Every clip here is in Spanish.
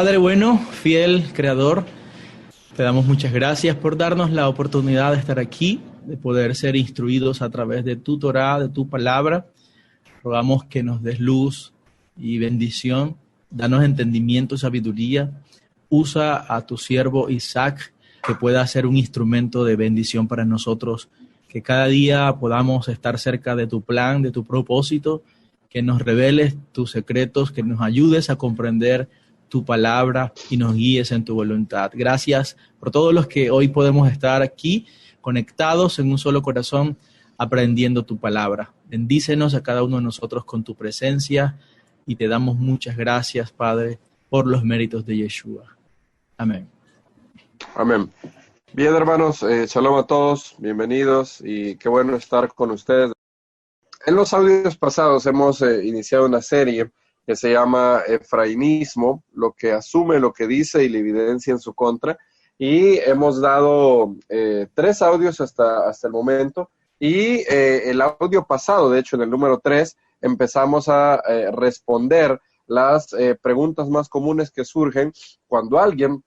Padre bueno, fiel Creador, te damos muchas gracias por darnos la oportunidad de estar aquí, de poder ser instruidos a través de tu Torá, de tu palabra. Rogamos que nos des luz y bendición, danos entendimiento, sabiduría. Usa a tu siervo Isaac, que pueda ser un instrumento de bendición para nosotros, que cada día podamos estar cerca de tu plan, de tu propósito, que nos reveles tus secretos, que nos ayudes a comprender tu palabra y nos guíes en tu voluntad. Gracias por todos los que hoy podemos estar aquí conectados en un solo corazón, aprendiendo tu palabra. Bendícenos a cada uno de nosotros con tu presencia y te damos muchas gracias, Padre, por los méritos de Yeshua. Amén. Amén. Bien, hermanos, shalom a todos, bienvenidos y qué bueno estar con ustedes. En los audios pasados hemos iniciado una serie que se llama Efrainismo, lo que asume, lo que dice y la evidencia en su contra. Y hemos dado 3 audios hasta el momento. Y el audio pasado, de hecho, en el número 3, empezamos a responder las preguntas más comunes que surgen cuando alguien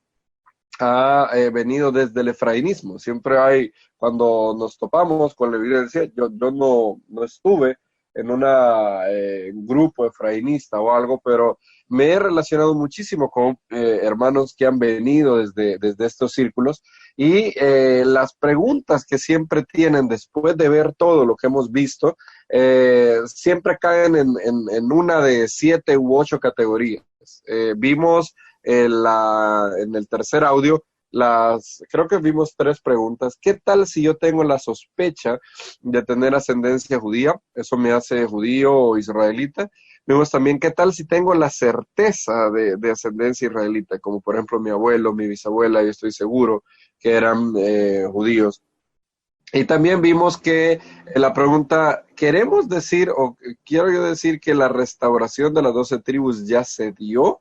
ha venido desde el efrainismo. Siempre hay, cuando nos topamos con la evidencia, yo no estuve en un grupo efrainista o algo, pero me he relacionado muchísimo con hermanos que han venido desde estos círculos y las preguntas que siempre tienen después de ver todo lo que hemos visto, siempre caen en una de 7 u 8 categorías. Vimos en el tercer audio, creo que vimos 3 preguntas. ¿Qué tal si yo tengo la sospecha de tener ascendencia judía? ¿Eso me hace judío o israelita? Vimos también, ¿qué tal si tengo la certeza de ascendencia israelita? Como por ejemplo mi abuelo, mi bisabuela, yo estoy seguro que eran judíos. Y también vimos que la pregunta, ¿queremos decir o quiero yo decir que la restauración de las 12 tribus ya se dio?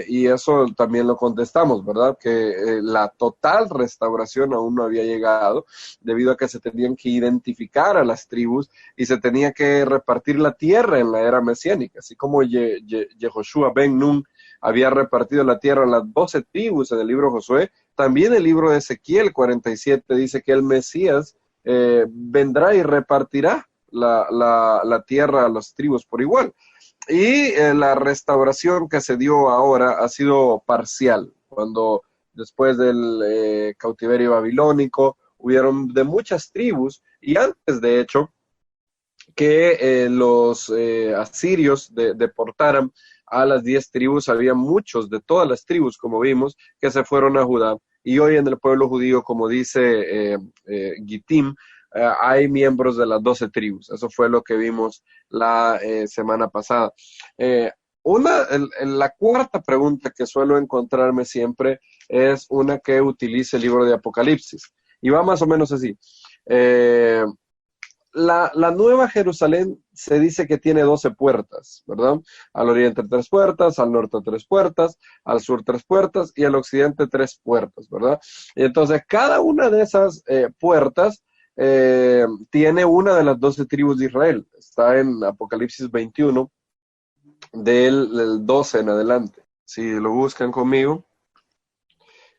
Y eso también lo contestamos, ¿verdad? Que la total restauración aún no había llegado, debido a que se tenían que identificar a las tribus y se tenía que repartir la tierra en la era mesiánica, así como Yehoshua ben Nun había repartido la tierra a las 12 tribus en el libro Josué. También el libro de Ezequiel 47 dice que el Mesías vendrá y repartirá la tierra a las tribus por igual. Y la restauración que se dio ahora ha sido parcial, cuando después del cautiverio babilónico hubieron de muchas tribus, y antes de hecho que los asirios deportaran a las 10 tribus, había muchos de todas las tribus, como vimos, que se fueron a Judá, y hoy en el pueblo judío, como dice Gittim, hay miembros de las 12 tribus. Eso fue lo que vimos la semana pasada. La cuarta pregunta que suelo encontrarme siempre es una que utiliza el libro de Apocalipsis. Y va más o menos así. La Nueva Jerusalén se dice que tiene 12 puertas, ¿verdad? Al oriente 3 puertas, al norte 3 puertas, al sur 3 puertas y al occidente 3 puertas, ¿verdad? Y entonces cada una de esas puertas tiene una de las 12 tribus de Israel. Está en Apocalipsis 21, del 12 en adelante. Si lo buscan conmigo.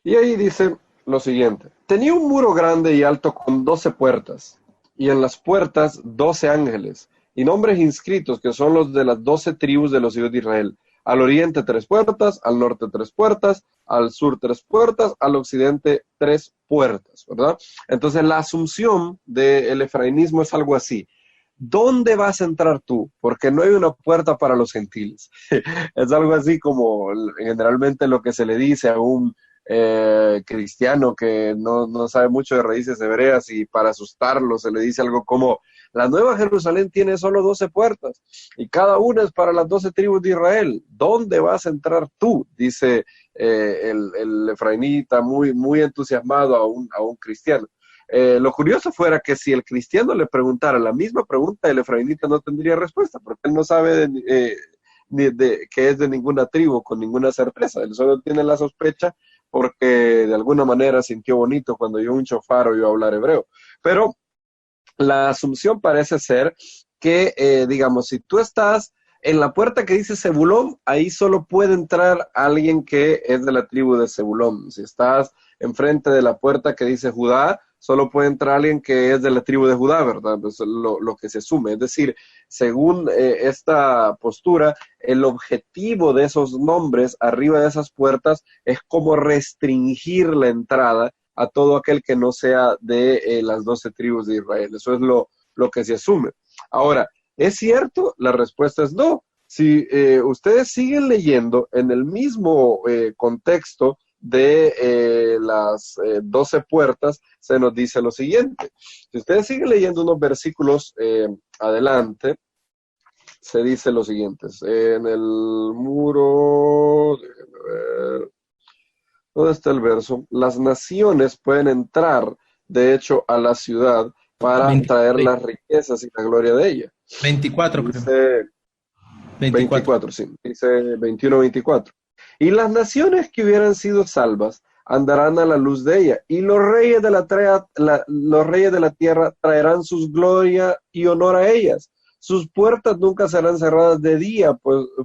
Y ahí dice lo siguiente. Tenía un muro grande y alto con 12 puertas, y en las puertas 12 ángeles, y nombres inscritos que son los de las 12 tribus de los hijos de Israel. Al oriente 3 puertas, al norte 3 puertas, al sur 3 puertas, al occidente 3 puertas, ¿verdad? Entonces la asunción del efrainismo es algo así. ¿Dónde vas a entrar tú? Porque no hay una puerta para los gentiles. Es algo así como generalmente lo que se le dice a un cristiano que no sabe mucho de raíces hebreas, y para asustarlo se le dice algo como: la Nueva Jerusalén tiene solo 12 puertas y cada una es para las 12 tribus de Israel. ¿Dónde vas a entrar tú? Dice el efrainita muy, muy entusiasmado a un cristiano. Lo curioso fuera que si el cristiano le preguntara la misma pregunta, el efrainita no tendría respuesta, porque él no sabe que es de ninguna tribu con ninguna certeza. Él solo tiene la sospecha porque de alguna manera sintió bonito cuando oyó un shofar o oyó hablar hebreo. Pero la asunción parece ser que, digamos, si tú estás en la puerta que dice Zebulón, ahí solo puede entrar alguien que es de la tribu de Zebulón. Si estás enfrente de la puerta que dice Judá, solo puede entrar alguien que es de la tribu de Judá, ¿verdad? Eso es lo que se asume. Es decir, según esta postura, el objetivo de esos nombres arriba de esas puertas es como restringir la entrada a todo aquel que no sea de las 12 tribus de Israel. Eso es lo que se asume. Ahora, ¿es cierto? La respuesta es no. Si ustedes siguen leyendo en el mismo contexto de las 12 puertas, se nos dice lo siguiente. Si ustedes siguen leyendo unos versículos adelante, se dice lo siguiente. En el muro, déjenme ver, ¿dónde está el verso? Las naciones pueden entrar, de hecho, a la ciudad para 20, traer 20, las riquezas y la gloria de ella. 24, creo. Dice 24. 24, sí. Dice 21-24. Y las naciones que hubieran sido salvas andarán a la luz de ella, y los reyes de los reyes de la tierra traerán sus gloria y honor a ellas. Sus puertas nunca serán cerradas de día,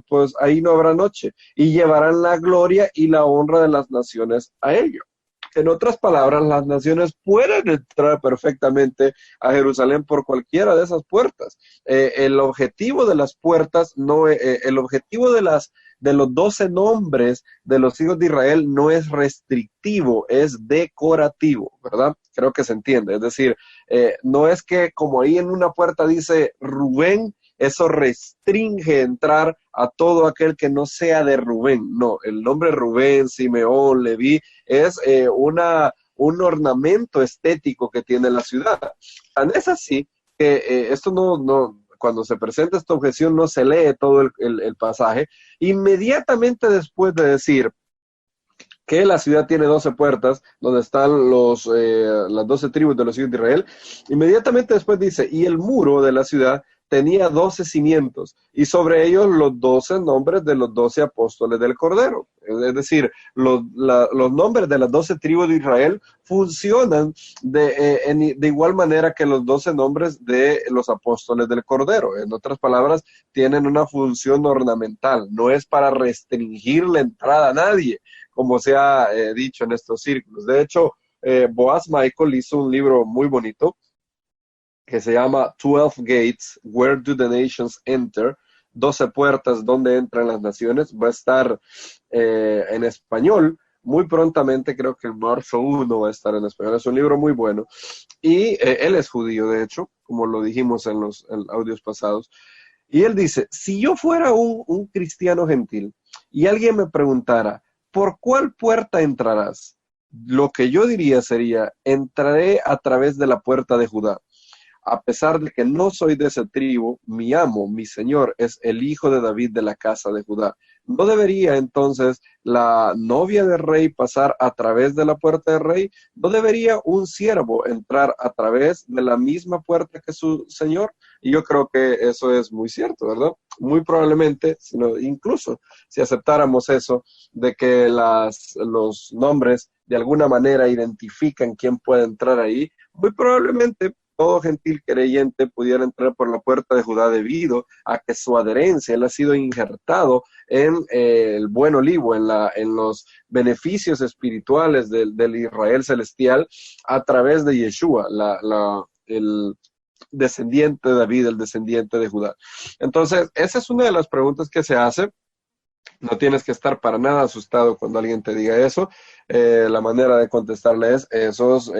pues ahí no habrá noche, y llevarán la gloria y la honra de las naciones a ellos. En otras palabras, las naciones pueden entrar perfectamente a Jerusalén por cualquiera de esas puertas. El objetivo de las puertas, el objetivo de los 12 nombres de los hijos de Israel no es restrictivo, es decorativo, ¿verdad? Creo que se entiende. Es decir, no es que como ahí en una puerta dice Rubén, eso restringe entrar a todo aquel que no sea de Rubén. No, el nombre Rubén, Simeón, Leví es un ornamento estético que tiene la ciudad. Tan es así que esto cuando se presenta esta objeción no se lee todo el pasaje. Inmediatamente después de decir que la ciudad tiene 12 puertas, donde están las 12 tribus de los hijos de Israel, inmediatamente después dice, y el muro de la ciudad tenía 12 cimientos, y sobre ellos los 12 nombres de los 12 apóstoles del Cordero. Es decir, los nombres de las 12 tribus de Israel funcionan de igual manera que los 12 nombres de los apóstoles del Cordero. En otras palabras, tienen una función ornamental, no es para restringir la entrada a nadie, como se ha dicho en estos círculos. De hecho, Boaz Michael hizo un libro muy bonito que se llama 12 Gates, Where Do the Nations Enter? 12 puertas, donde entran las naciones. Va a estar en español muy prontamente, creo que en marzo 1 va a estar en español. Es un libro muy bueno. Y él es judío, de hecho, como lo dijimos en los audios pasados. Y él dice, si yo fuera un cristiano gentil y alguien me preguntara, ¿por cuál puerta entrarás? Lo que yo diría sería, entraré a través de la puerta de Judá. A pesar de que no soy de esa tribu, mi amo, mi señor, es el hijo de David de la casa de Judá. ¿No debería entonces la novia del rey pasar a través de la puerta del rey? ¿No debería un siervo entrar a través de la misma puerta que su señor? Y yo creo que eso es muy cierto, ¿verdad? Muy probablemente, incluso si aceptáramos eso, de que los nombres de alguna manera identifican quién puede entrar ahí, muy probablemente todo gentil creyente pudiera entrar por la puerta de Judá debido a que su adherencia, él ha sido injertado en el buen olivo, en los beneficios espirituales del Israel celestial a través de Yeshua, el descendiente de David, el descendiente de Judá. Entonces, esa es una de las preguntas que se hace. No tienes que estar para nada asustado cuando alguien te diga eso. La manera de contestarle es, esos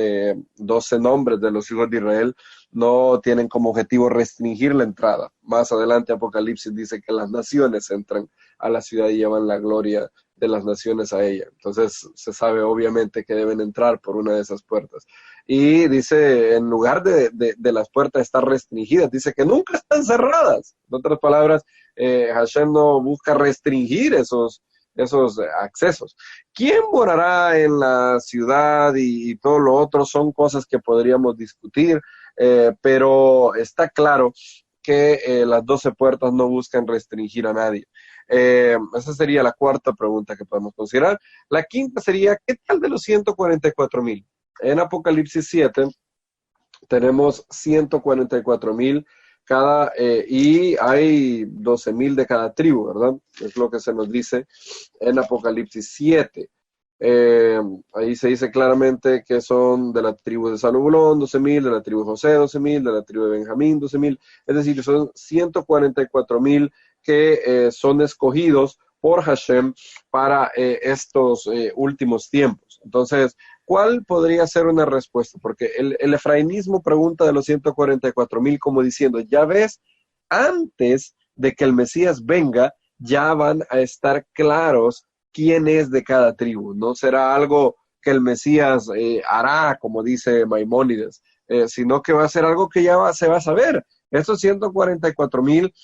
12 nombres de los hijos de Israel no tienen como objetivo restringir la entrada. Más adelante Apocalipsis dice que las naciones entran a la ciudad y llevan la gloria de las naciones a ella. Entonces se sabe obviamente que deben entrar por una de esas puertas. Y dice, en lugar de las puertas estar restringidas, dice que nunca están cerradas. En otras palabras, Hashem no busca restringir esos accesos. ¿Quién morará en la ciudad y todo lo otro? Son cosas que podríamos discutir, pero está claro que las 12 puertas no buscan restringir a nadie. Esa sería la cuarta pregunta que podemos considerar. La quinta sería, ¿qué tal de los 144,000? En Apocalipsis 7 tenemos 144,000 y hay 12,000 de cada tribu, ¿verdad? Es lo que se nos dice en Apocalipsis 7. Ahí se dice claramente que son de la tribu de Zabulón 12,000, de la tribu de José 12,000, de la tribu de Benjamín 12,000, es decir, son 144,000 que son escogidos por Hashem para estos últimos tiempos. Entonces, ¿cuál podría ser una respuesta? Porque el efrainismo pregunta de los 144,000 como diciendo, ya ves, antes de que el Mesías venga, ya van a estar claros quién es de cada tribu. No será algo que el Mesías hará, como dice Maimónides, sino que va a ser algo que ya se va a saber. Estos 144,000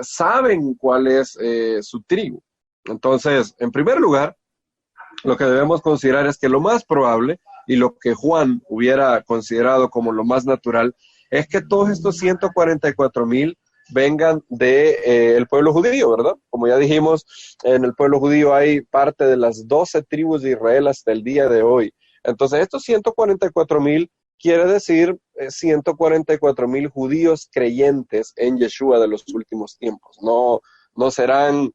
saben cuál es su tribu. Entonces, en primer lugar, lo que debemos considerar es que lo más probable y lo que Juan hubiera considerado como lo más natural es que todos estos 144,000 vengan del pueblo judío, ¿verdad? Como ya dijimos, en el pueblo judío hay parte de las 12 tribus de Israel hasta el día de hoy. Entonces, estos 144,000 quiere decir 144,000 judíos creyentes en Yeshua de los últimos tiempos. No serán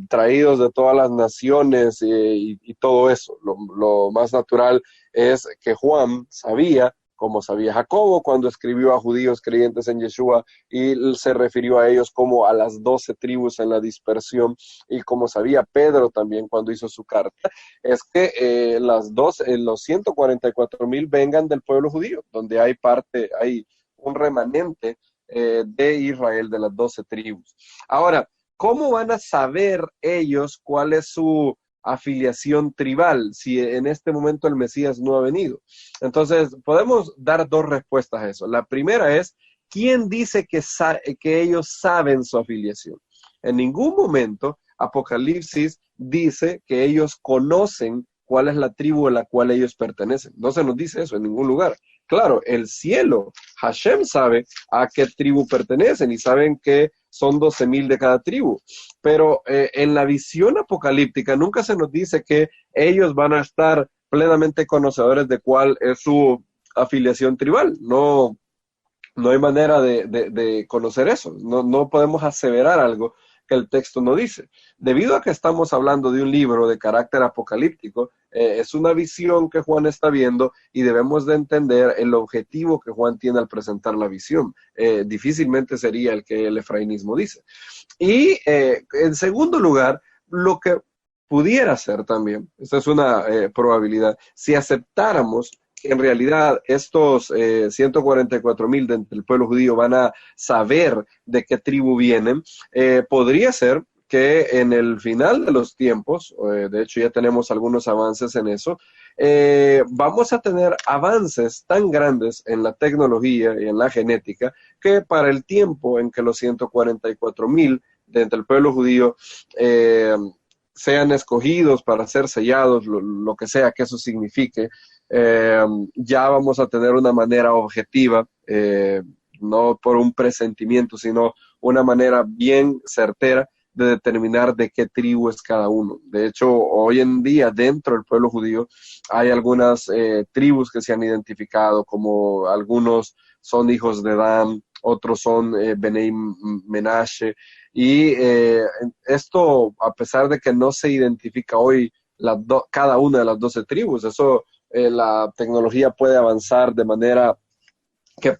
traídos de todas las naciones y todo eso. Lo más natural es que Juan sabía, como sabía Jacobo cuando escribió a judíos creyentes en Yeshua, y se refirió a ellos como a las 12 tribus en la dispersión, y como sabía Pedro también cuando hizo su carta, es que los 144,000 vengan del pueblo judío, donde hay un remanente de Israel, de las 12 tribus. Ahora, ¿cómo van a saber ellos cuál es su afiliación tribal si en este momento el Mesías no ha venido? Entonces, podemos dar dos respuestas a eso. La primera es, ¿quién dice que ellos saben su afiliación? En ningún momento Apocalipsis dice que ellos conocen cuál es la tribu a la cual ellos pertenecen. No se nos dice eso en ningún lugar. Claro, el cielo, Hashem sabe a qué tribu pertenecen y saben que son 12,000 de cada tribu. Pero en la visión apocalíptica nunca se nos dice que ellos van a estar plenamente conocedores de cuál es su afiliación tribal. No hay manera de conocer eso. No podemos aseverar algo que el texto no dice. Debido a que estamos hablando de un libro de carácter apocalíptico, es una visión que Juan está viendo y debemos de entender el objetivo que Juan tiene al presentar la visión. Difícilmente sería el que el efrainismo dice. Y en segundo lugar, lo que pudiera ser también, esta es una probabilidad, si aceptáramos que en realidad estos 144,000 del pueblo judío van a saber de qué tribu vienen, podría ser que en el final de los tiempos, de hecho ya tenemos algunos avances en eso, vamos a tener avances tan grandes en la tecnología y en la genética que para el tiempo en que los 144,000 del pueblo judío sean escogidos para ser sellados, lo que sea que eso signifique, ya vamos a tener una manera objetiva, no por un presentimiento, sino una manera bien certera de determinar de qué tribu es cada uno. De hecho, hoy en día dentro del pueblo judío hay algunas tribus que se han identificado, como algunos son hijos de Dan, otros son Benei Menashe, y esto, a pesar de que no se identifica hoy cada una de las 12 tribus, eso la tecnología puede avanzar de manera que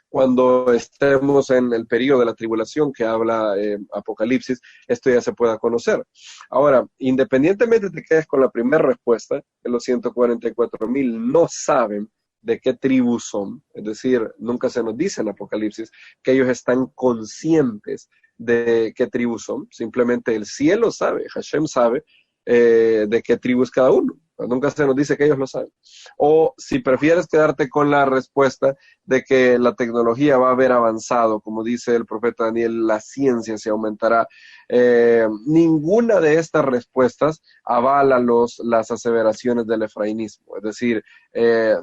cuando estemos en el periodo de la tribulación que habla Apocalipsis, esto ya se pueda conocer. Ahora, independientemente de que quedes con la primera respuesta, que los 144,000 no saben de qué tribu son, es decir, nunca se nos dice en Apocalipsis que ellos están conscientes de qué tribu son, simplemente el cielo sabe, Hashem sabe de qué tribu es cada uno. Nunca se nos dice que ellos lo saben. O si prefieres quedarte con la respuesta de que la tecnología va a haber avanzado, como dice el profeta Daniel, la ciencia se aumentará. Ninguna de estas respuestas avala las aseveraciones del efrainismo. Es decir,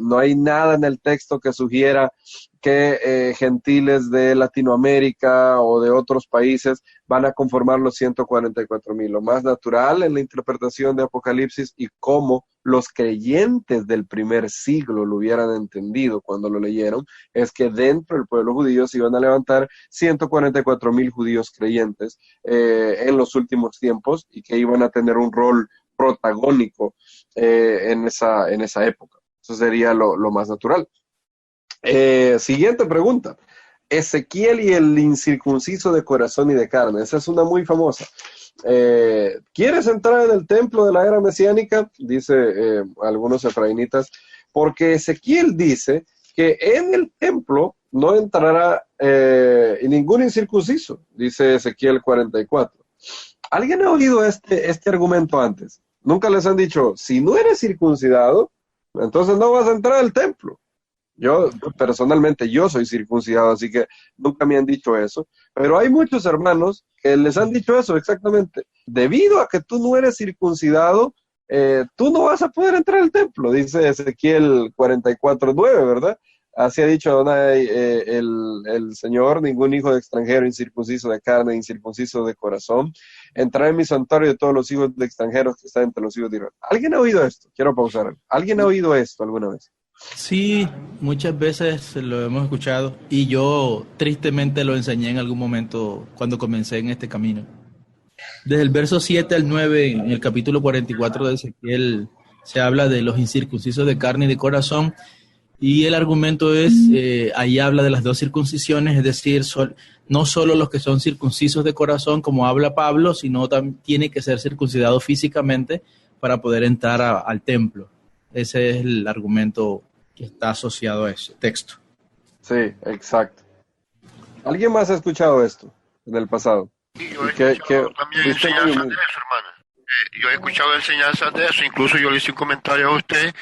no hay nada en el texto que sugiera que gentiles de Latinoamérica o de otros países van a conformar los 144,000. Lo más natural en la interpretación de Apocalipsis y cómo los creyentes del primer siglo lo hubieran entendido cuando lo leyeron, es que dentro del pueblo judío se iban a levantar 144,000 judíos creyentes en los últimos tiempos y que iban a tener un rol protagónico en esa época. Eso sería lo más natural. Siguiente pregunta. Ezequiel y el incircunciso de corazón y de carne. Esa es una muy famosa. ¿Quieres entrar en el templo de la era mesiánica? Dice algunos efraínitas, porque Ezequiel dice que en el templo no entrará ningún incircunciso, dice Ezequiel 44. ¿Alguien ha oído este argumento antes? Nunca les han dicho, si no eres circuncidado, entonces no vas a entrar al templo. Yo, personalmente, yo soy circuncidado, así que nunca me han dicho eso. Pero hay muchos hermanos que les han dicho eso exactamente. Debido a que tú no eres circuncidado, tú no vas a poder entrar al templo, dice Ezequiel 44:9, ¿verdad? Así ha dicho Adonai, el Señor, ningún hijo de extranjero incircunciso de carne, incircunciso de corazón, entrará en mi santuario de todos los hijos de extranjeros que están entre los hijos de Israel. ¿Alguien ha oído esto? Quiero pausar. ¿Alguien ha oído esto alguna vez? Sí, muchas veces lo hemos escuchado y yo tristemente lo enseñé en algún momento cuando comencé en este camino. Desde el verso 7 al 9, en el capítulo 44 de Ezequiel, se habla de los incircuncisos de carne y de corazón, y el argumento es, ahí habla de las dos circuncisiones, es decir, no solo los que son circuncisos de corazón, como habla Pablo, sino también tiene que ser circuncidado físicamente para poder entrar al templo. Ese es el argumento que está asociado a ese texto. Sí, exacto. ¿Alguien más ha escuchado esto en el pasado? Sí, yo he escuchado también enseñanzas de eso, hermana. Yo he escuchado enseñanzas de eso, incluso yo le hice un comentario a usted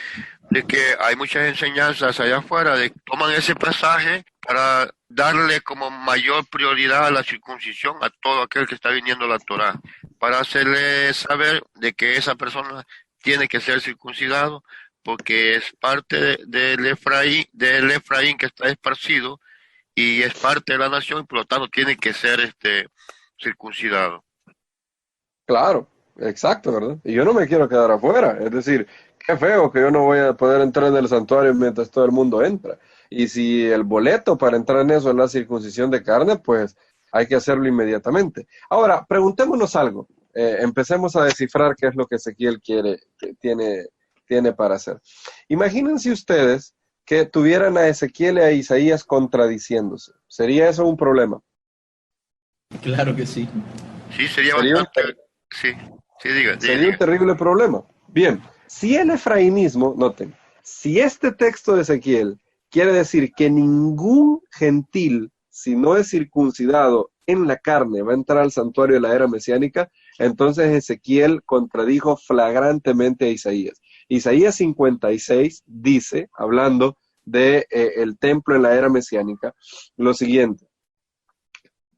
de que hay muchas enseñanzas allá afuera de que toman ese pasaje para darle como mayor prioridad a la circuncisión a todo aquel que está viniendo a la Torá, para hacerle saber de que esa persona tiene que ser circuncidado porque es parte del Efraín que está esparcido y es parte de la nación y por lo tanto tiene que ser circuncidado. Claro, exacto, ¿verdad? Y yo no me quiero quedar afuera, es decir, qué feo que yo no voy a poder entrar en el santuario mientras todo el mundo entra. Y si el boleto para entrar en eso es la circuncisión de carne, pues hay que hacerlo inmediatamente. Ahora, preguntémonos algo. Empecemos a descifrar qué es lo que Ezequiel tiene para hacer. Imagínense ustedes que tuvieran a Ezequiel y a Isaías contradiciéndose. ¿Sería eso un problema? Claro que sí. Sí, sería bastante... Sí, Sería un terrible problema. Bien, si el efrainismo, noten, si este texto de Ezequiel quiere decir que ningún gentil, si no es circuncidado en la carne, va a entrar al santuario de la era mesiánica, entonces Ezequiel contradijo flagrantemente a Isaías. Isaías 56 dice, hablando de el templo en la era mesiánica, lo siguiente.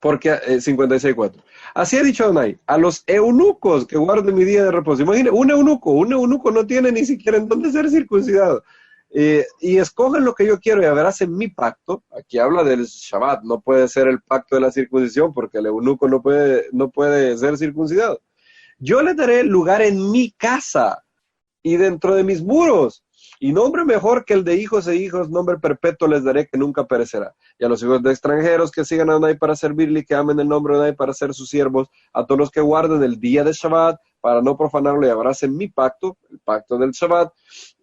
Porque 56:4. Así ha dicho Adonai, a los eunucos que guarden mi día de reposo. Imaginen, un eunuco no tiene ni siquiera en dónde ser circuncidado. Y escogen lo que yo quiero y abracen mi pacto. Aquí habla del Shabbat, no puede ser el pacto de la circuncisión porque el eunuco no puede ser circuncidado. Yo les daré lugar en mi casa y dentro de mis muros. Y nombre mejor que el de hijos e hijos, nombre perpetuo les daré que nunca perecerá. Y a los hijos de extranjeros que sigan a Adonai para servirle y que amen el nombre de Adonai para ser sus siervos, a todos los que guarden el día de Shabbat para no profanarlo y abracen mi pacto, el pacto del Shabbat.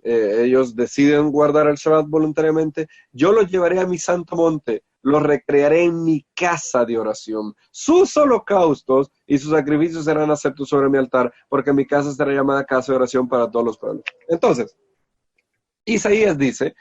Ellos deciden guardar el Shabbat voluntariamente. Yo los llevaré a mi santo monte, los recrearé en mi casa de oración. Sus holocaustos y sus sacrificios serán aceptos sobre mi altar, porque mi casa será llamada casa de oración para todos los pueblos. Entonces, Isaías dice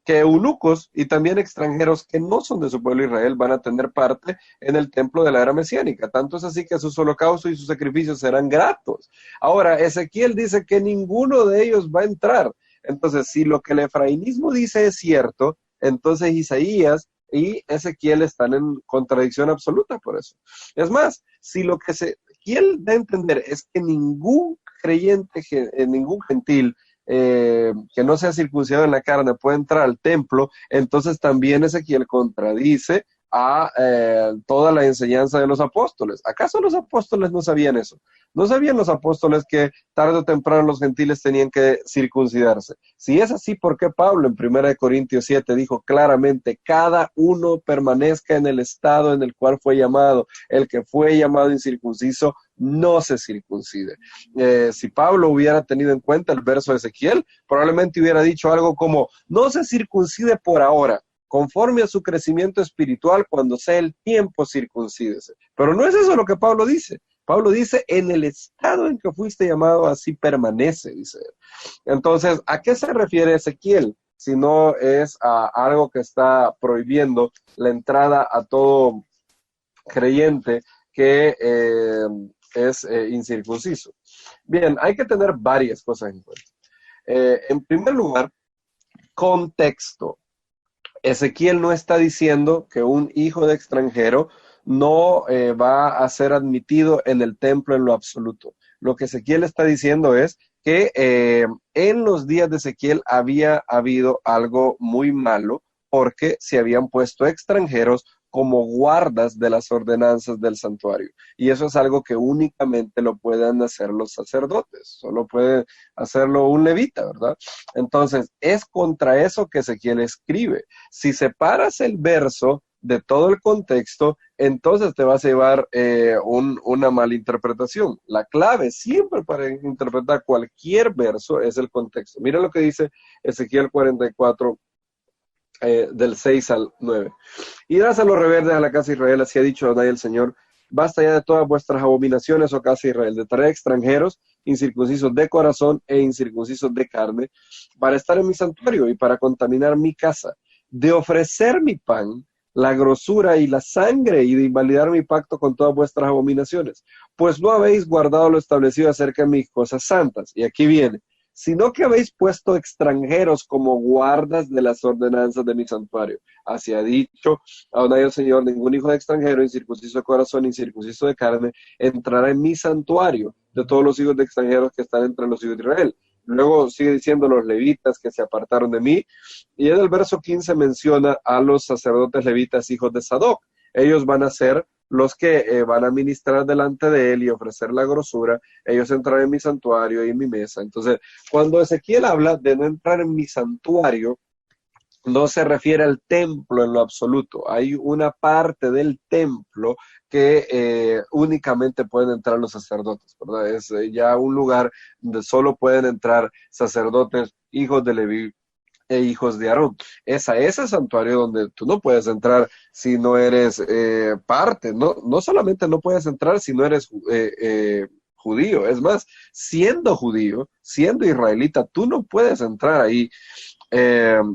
que eunucos y también extranjeros que no son de su pueblo Israel van a tener parte en el templo de la era mesiánica. Tanto es así que sus holocaustos y sus sacrificios serán gratos. Ahora, Ezequiel dice que ninguno de ellos va a entrar. Entonces, si lo que el efrainismo dice es cierto, entonces Isaías y Ezequiel están en contradicción absoluta por eso. Es más, si lo que Ezequiel da a entender es que ningún creyente, ningún gentil, que no sea circuncidado en la carne puede entrar al templo, entonces también Ezequiel contradice a toda la enseñanza de los apóstoles. ¿Acaso los apóstoles no sabían eso? ¿No sabían los apóstoles que tarde o temprano los gentiles tenían que circuncidarse? Si es así, ¿por qué Pablo en 1 Corintios 7 dijo claramente, cada uno permanezca en el estado en el cual fue llamado? El que fue llamado incircunciso no se circuncide. Si Pablo hubiera tenido en cuenta el verso de Ezequiel, probablemente hubiera dicho algo como, no se circuncide por ahora, conforme a su crecimiento espiritual, cuando sea el tiempo, circuncídese. Pero no es eso lo que Pablo dice. Pablo dice, en el estado en que fuiste llamado, así permanece, dice él. Entonces, ¿a qué se refiere Ezequiel? Si no es a algo que está prohibiendo la entrada a todo creyente que es incircunciso. Bien, hay que tener varias cosas en cuenta. En primer lugar, contexto. Ezequiel no está diciendo que un hijo de extranjero no va a ser admitido en el templo en lo absoluto. Lo que Ezequiel está diciendo es que en los días de Ezequiel había habido algo muy malo porque se habían puesto extranjeros como guardas de las ordenanzas del santuario. Y eso es algo que únicamente lo pueden hacer los sacerdotes, solo puede hacerlo un levita, ¿verdad? Entonces, es contra eso que Ezequiel escribe. Si separas el verso de todo el contexto, entonces te vas a llevar una mala interpretación. La clave siempre para interpretar cualquier verso es el contexto. Mira lo que dice Ezequiel 44, del 6 al 9. Irás a los rebeldes a la casa de Israel, así ha dicho Adonai el Señor, basta ya de todas vuestras abominaciones, oh casa de Israel, de traer extranjeros, incircuncisos de corazón e incircuncisos de carne, para estar en mi santuario y para contaminar mi casa, de ofrecer mi pan, la grosura y la sangre, y de invalidar mi pacto con todas vuestras abominaciones, pues no habéis guardado lo establecido acerca de mis cosas santas. Y aquí viene, sino que habéis puesto extranjeros como guardas de las ordenanzas de mi santuario. Así ha dicho Adonai el Señor, ningún hijo de extranjero, incircunciso de corazón, incircunciso de carne, entrará en mi santuario de todos los hijos de extranjeros que están entre los hijos de Israel. Luego sigue diciendo los levitas que se apartaron de mí, y en el verso 15 menciona a los sacerdotes levitas, hijos de Sadoc. Ellos van a ser los que van a ministrar delante de él y ofrecer la grosura. Ellos entrarán en mi santuario y en mi mesa. Entonces, cuando Ezequiel habla de no entrar en mi santuario, no se refiere al templo en lo absoluto. Hay una parte del templo que únicamente pueden entrar los sacerdotes, ¿verdad? Es ya un lugar donde solo pueden entrar sacerdotes, hijos de Leví e hijos de Aarón. Es a ese santuario donde tú no puedes entrar si no eres parte. No solamente no puedes entrar si no eres judío. Es más, siendo judío, siendo israelita, tú no puedes entrar ahí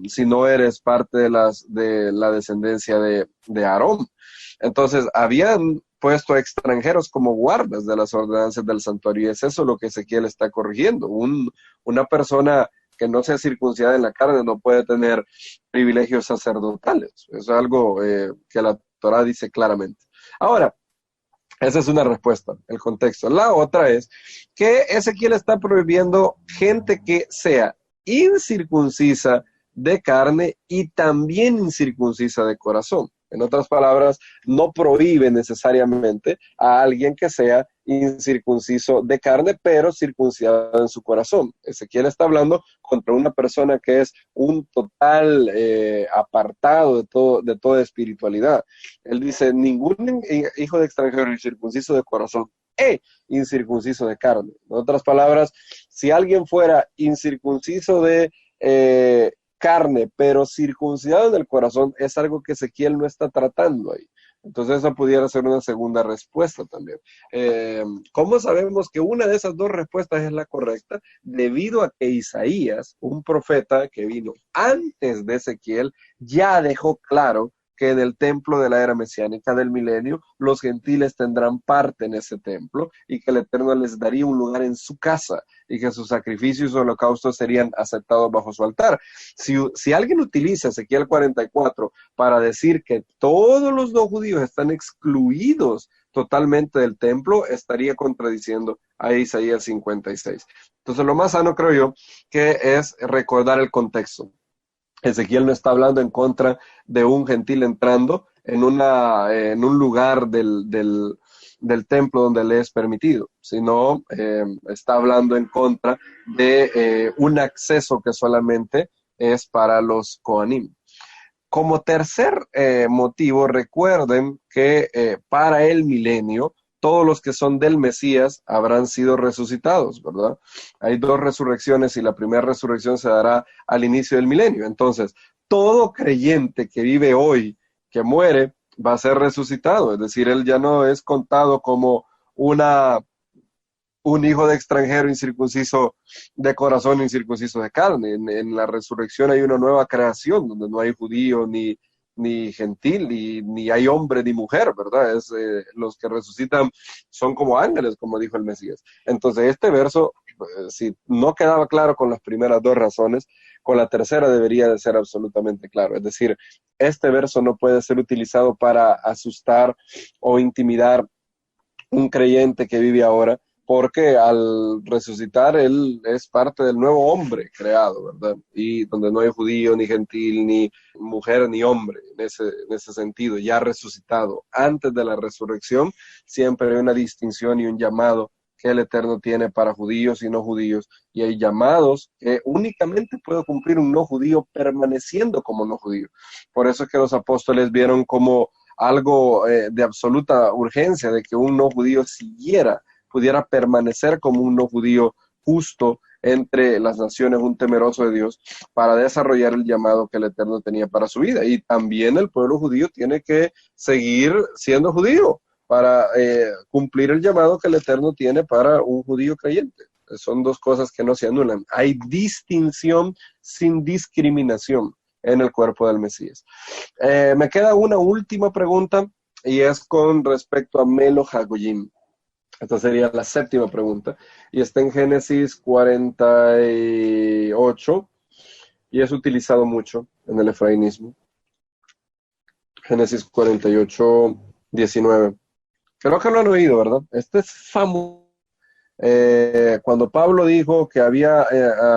si no eres parte de la descendencia de Aarón. Entonces, habían puesto a extranjeros como guardas de las ordenanzas del santuario, y es eso lo que Ezequiel está corrigiendo. Una persona que no sea circuncidada en la carne no puede tener privilegios sacerdotales. Es algo que la Torá dice claramente. Ahora, esa es una respuesta, el contexto. La otra es que Ezequiel está prohibiendo gente que sea incircuncisa de carne y también incircuncisa de corazón. En otras palabras, no prohíbe necesariamente a alguien que sea incircunciso de carne, pero circuncidado en su corazón. Ezequiel está hablando contra una persona que es un total apartado de toda espiritualidad. Él dice, ningún hijo de extranjero incircunciso de corazón incircunciso de carne. En otras palabras, si alguien fuera incircunciso de carne, pero circuncidado en el corazón, es algo que Ezequiel no está tratando ahí. Entonces esa pudiera ser una segunda respuesta también. ¿Cómo sabemos que una de esas dos respuestas es la correcta? Debido a que Isaías, un profeta que vino antes de Ezequiel, ya dejó claro que en el templo de la era mesiánica del milenio, los gentiles tendrán parte en ese templo y que el Eterno les daría un lugar en su casa y que sus sacrificios y holocaustos serían aceptados bajo su altar. Si alguien utiliza Ezequiel 44 para decir que todos los no judíos están excluidos totalmente del templo, estaría contradiciendo a Isaías 56. Entonces, lo más sano, creo yo, que es recordar el contexto. Ezequiel no está hablando en contra de un gentil entrando en un lugar del templo donde le es permitido, sino está hablando en contra de un acceso que solamente es para los Kohanim. Como tercer motivo, recuerden que para el milenio, todos los que son del Mesías habrán sido resucitados, ¿verdad? Hay dos resurrecciones y la primera resurrección se dará al inicio del milenio. Entonces, todo creyente que vive hoy, que muere, va a ser resucitado. Es decir, él ya no es contado como un hijo de extranjero incircunciso de corazón, incircunciso de carne. En la resurrección hay una nueva creación, donde no hay judío ni gentil, ni hay hombre ni mujer, ¿verdad? Los que resucitan son como ángeles, como dijo el Mesías. Entonces, este verso, si no quedaba claro con las primeras dos razones, con la tercera debería de ser absolutamente claro. Es decir, este verso no puede ser utilizado para asustar o intimidar un creyente que vive ahora, porque al resucitar él es parte del nuevo hombre creado, ¿verdad? Y donde no hay judío, ni gentil, ni mujer, ni hombre, en ese sentido, ya resucitado. Antes de la resurrección siempre hay una distinción y un llamado que el Eterno tiene para judíos y no judíos, y hay llamados que únicamente puede cumplir un no judío permaneciendo como no judío. Por eso es que los apóstoles vieron como algo de absoluta urgencia de que un no judío pudiera permanecer como un no judío justo entre las naciones, un temeroso de Dios, para desarrollar el llamado que el Eterno tenía para su vida. Y también el pueblo judío tiene que seguir siendo judío para cumplir el llamado que el Eterno tiene para un judío creyente. Son dos cosas que no se anulan. Hay distinción sin discriminación en el cuerpo del Mesías. Me queda una última pregunta y es con respecto a Melo Hagoyim. Esta sería la séptima pregunta y está en Génesis 48 y es utilizado mucho en el efrainismo. Génesis 48, 19. Creo que lo han oído, ¿verdad? Este es famoso. Cuando Pablo dijo que había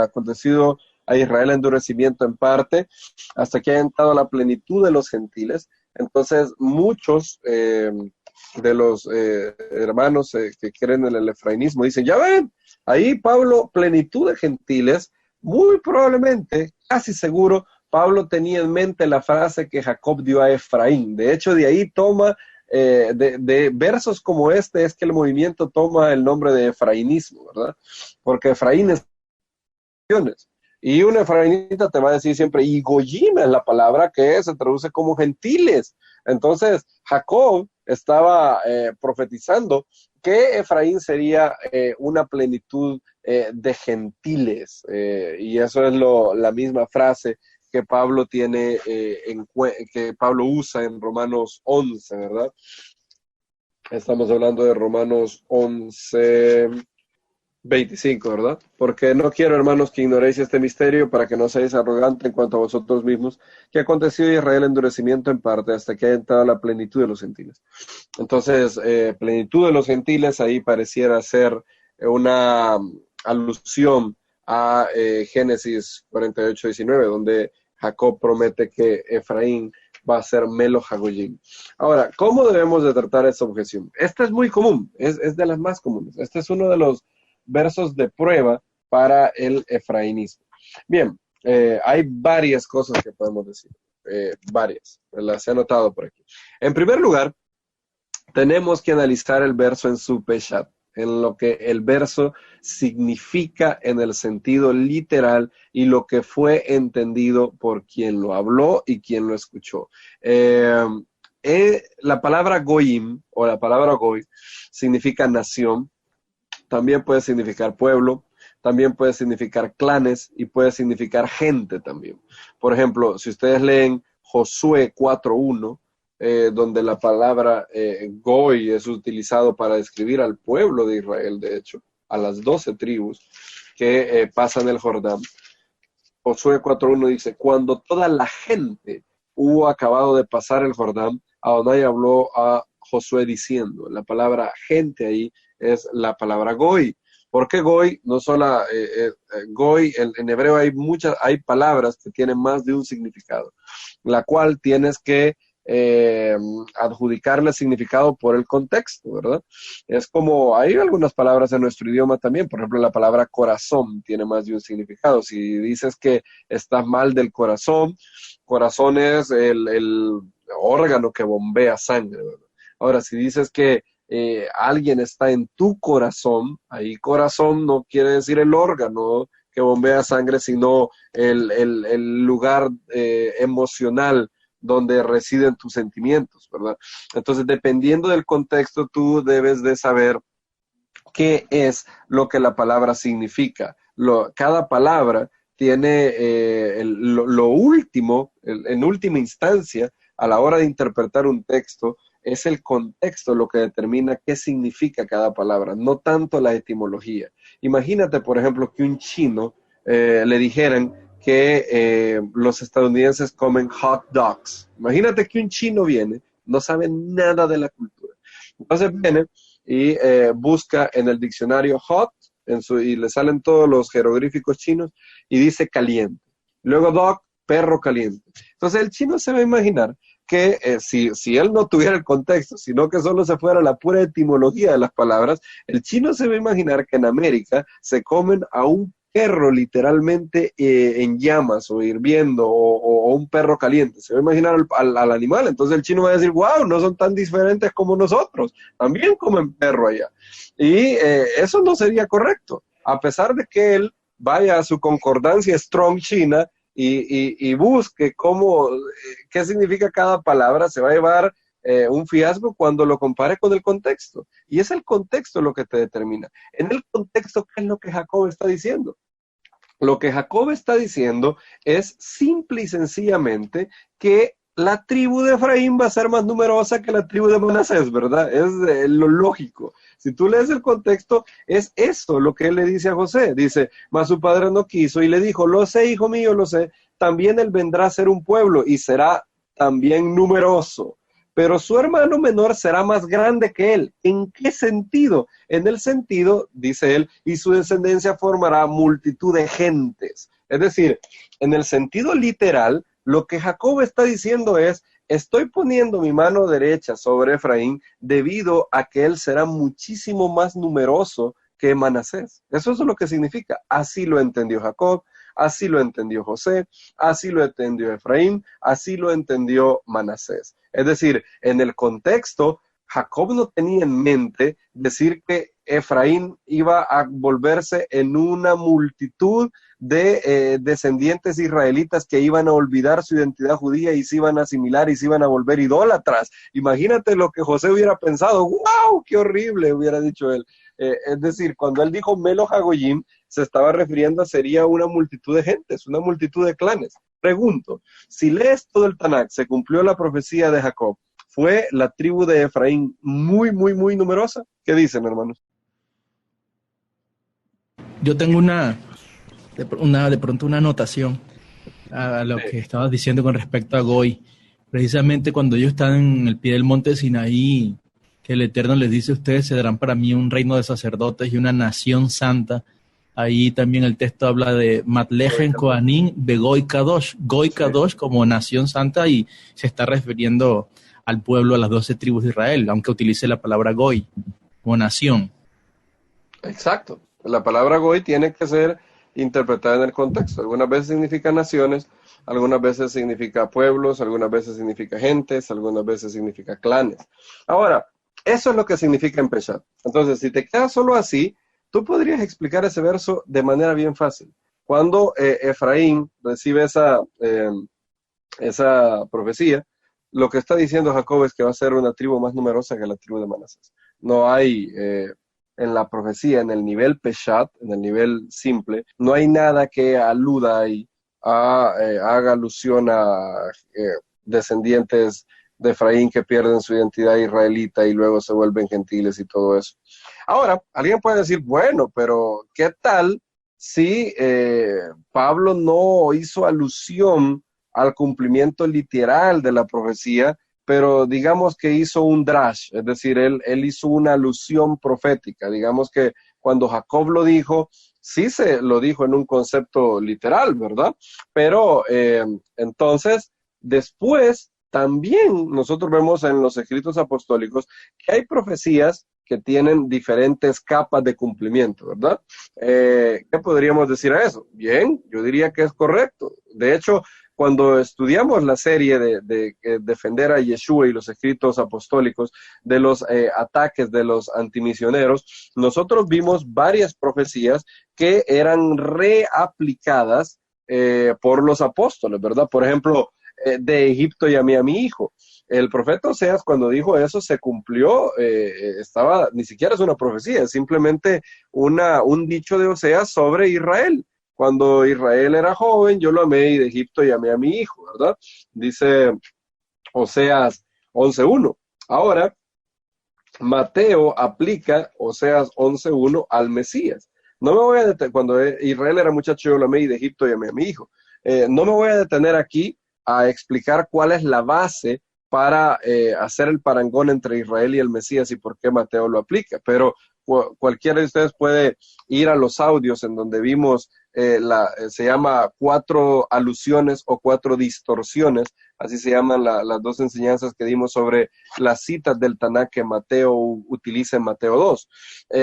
acontecido a Israel endurecimiento en parte, hasta que haya entrado la plenitud de los gentiles. Entonces, muchos de los hermanos que creen en el efrainismo dicen, ya ven, ahí Pablo, plenitud de gentiles, muy probablemente, casi seguro, Pablo tenía en mente la frase que Jacob dio a Efraín. De hecho, de ahí toma, de versos como este, es que el movimiento toma el nombre de efrainismo, ¿verdad? Porque Efraín es... Y un efraínita te va a decir siempre, y Goyim es la palabra que se traduce como gentiles. Entonces, Jacob estaba profetizando que Efraín sería una plenitud de gentiles. Y eso es la misma frase que Pablo tiene, que Pablo usa en Romanos 11, ¿verdad? Estamos hablando de Romanos 11... 25, ¿verdad? Porque no quiero, hermanos, que ignoréis este misterio para que no seáis arrogantes en cuanto a vosotros mismos, que aconteció a Israel endurecimiento en parte hasta que haya entrado la plenitud de los gentiles. Entonces, plenitud de los gentiles ahí pareciera ser una alusión a Génesis 48, 19, donde Jacob promete que Efraín va a ser Melo Hagoyim. Ahora, ¿cómo debemos de tratar esta objeción? Esta es muy común, es de las más comunes. Este es uno de los versos de prueba para el efrainismo. Bien, hay varias cosas que podemos decir, varias, las he anotado por aquí. En primer lugar, tenemos que analizar el verso en su peshat, en lo que el verso significa en el sentido literal y lo que fue entendido por quien lo habló y quien lo escuchó. La palabra goyim o la palabra goy significa nación. También puede significar pueblo, también puede significar clanes y puede significar gente también. Por ejemplo, si ustedes leen Josué 4.1, donde la palabra Goy es utilizado para describir al pueblo de Israel, de hecho, a las 12 tribus que pasan el Jordán. Josué 4.1 dice, cuando toda la gente hubo acabado de pasar el Jordán, Adonai habló a Josué diciendo, la palabra gente ahí es la palabra Goy. ¿Por qué Goy? No solo Goy, en hebreo hay palabras que tienen más de un significado, la cual tienes que adjudicarle significado por el contexto, ¿verdad? Es como, hay algunas palabras en nuestro idioma también, por ejemplo, la palabra corazón tiene más de un significado. Si dices que estás mal del corazón, corazón es el órgano que bombea sangre, ¿verdad? Ahora, si dices que alguien está en tu corazón, ahí corazón no quiere decir el órgano que bombea sangre, sino el lugar emocional donde residen tus sentimientos, ¿verdad? Entonces, dependiendo del contexto, tú debes de saber qué es lo que la palabra significa. Cada palabra tiene lo último, en última instancia, a la hora de interpretar un texto, es el contexto lo que determina qué significa cada palabra, no tanto la etimología. Imagínate, por ejemplo, que un chino le dijeran que los estadounidenses comen hot dogs. Imagínate que un chino viene, no sabe nada de la cultura. Entonces viene y busca en el diccionario hot, y le salen todos los jeroglíficos chinos, y dice caliente. Luego dog, perro caliente. Entonces el chino se va a imaginar que si él no tuviera el contexto, sino que solo se fuera la pura etimología de las palabras, el chino se va a imaginar que en América se comen a un perro literalmente en llamas o hirviendo o un perro caliente. Se va a imaginar al animal. Entonces el chino va a decir, wow, no son tan diferentes como nosotros. También comen perro allá. Y eso no sería correcto. A pesar de que él vaya a su concordancia Strong China y busque qué significa cada palabra, se va a llevar un fiasco cuando lo compare con el contexto. Y es el contexto lo que te determina. En el contexto, ¿qué es lo que Jacob está diciendo? Lo que Jacob está diciendo es simple y sencillamente que la tribu de Efraín va a ser más numerosa que la tribu de Manasés, ¿verdad? Es lo lógico. Si tú lees el contexto, es eso lo que él le dice a José. Dice, mas su padre no quiso y le dijo, lo sé, hijo mío, lo sé, también él vendrá a ser un pueblo y será también numeroso. Pero su hermano menor será más grande que él. ¿En qué sentido? En el sentido, dice él, y su descendencia formará multitud de gentes. Es decir, en el sentido literal, lo que Jacob está diciendo es, estoy poniendo mi mano derecha sobre Efraín debido a que él será muchísimo más numeroso que Manasés. Eso es lo que significa. Así lo entendió Jacob, así lo entendió José, así lo entendió Efraín, así lo entendió Manasés. Es decir, en el contexto, Jacob no tenía en mente decir que Efraín iba a volverse en una multitud de descendientes israelitas que iban a olvidar su identidad judía y se iban a asimilar y se iban a volver idólatras. Imagínate lo que José hubiera pensado. ¡Wow! ¡Qué horrible! Hubiera dicho él. Es decir, cuando él dijo Melo Hagoyim, se estaba refiriendo a sería una multitud de gentes, una multitud de clanes. Pregunto, si lees todo el Tanakh, se cumplió la profecía de Jacob, ¿fue la tribu de Efraín muy, muy, muy numerosa? ¿Qué dicen, hermanos? Yo tengo de pronto una anotación a lo que estabas diciendo con respecto a Goy. Precisamente cuando ellos están en el pie del monte Sinaí, que el Eterno les dice, ustedes serán para mí un reino de sacerdotes y una nación santa. Ahí también el texto habla de Matlejen Kohanim Begoy Kadosh, Goy Kadosh como nación santa, y se está refiriendo al pueblo, a las 12 tribus de Israel, aunque utilice la palabra Goy como nación. Exacto. La palabra Goy tiene que ser interpretada en el contexto. Algunas veces significa naciones, algunas veces significa pueblos, algunas veces significa gentes, algunas veces significa clanes. Ahora, eso es lo que significa en Peshat. Entonces, si te quedas solo así, tú podrías explicar ese verso de manera bien fácil. Cuando Efraín recibe esa profecía, lo que está diciendo Jacob es que va a ser una tribu más numerosa que la tribu de Manasés. No hay en la profecía, en el nivel Peshat, en el nivel simple, no hay nada que aluda ahí haga alusión a descendientes de Efraín que pierden su identidad israelita y luego se vuelven gentiles y todo eso. Ahora, alguien puede decir, bueno, pero ¿qué tal si Pablo no hizo alusión al cumplimiento literal de la profecía, pero digamos que hizo un drash, es decir, él hizo una alusión profética? Digamos que cuando Jacob lo dijo, sí se lo dijo en un concepto literal, ¿verdad? Pero entonces, después también nosotros vemos en los escritos apostólicos que hay profecías que tienen diferentes capas de cumplimiento, ¿verdad? ¿Qué podríamos decir a eso? Bien, yo diría que es correcto. De hecho, cuando estudiamos la serie de defender a Yeshua y los escritos apostólicos de los ataques de los antimisioneros, nosotros vimos varias profecías que eran reaplicadas por los apóstoles, ¿verdad? Por ejemplo, de Egipto llamé a mi hijo. El profeta Oseas, cuando dijo eso, se cumplió, ni siquiera es una profecía, es simplemente un dicho de Oseas sobre Israel. Cuando Israel era joven, yo lo amé y de Egipto llamé a mi hijo, ¿verdad? Dice Oseas 11.1. Ahora, Mateo aplica Oseas 11.1 al Mesías. No me voy a detener, cuando Israel era muchacho, yo lo amé y de Egipto llamé a mi hijo. No me voy a detener aquí a explicar cuál es la base para hacer el parangón entre Israel y el Mesías y por qué Mateo lo aplica, pero cualquiera de ustedes puede ir a los audios en donde vimos, se llama 4 alusiones o 4 distorsiones, así se llaman las 2 enseñanzas que dimos sobre las citas del Tanaj que Mateo utiliza en Mateo 2.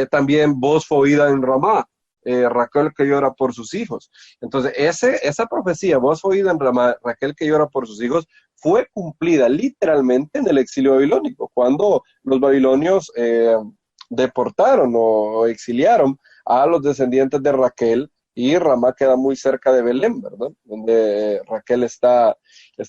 También voz fue oída en Ramá, Raquel que llora por sus hijos. Entonces, esa profecía, voz fue oída en Ramá, Raquel que llora por sus hijos, fue cumplida literalmente en el exilio babilónico, cuando los babilonios deportaron o exiliaron a los descendientes de Raquel, y Ramá queda muy cerca de Belén, ¿verdad? Donde Raquel está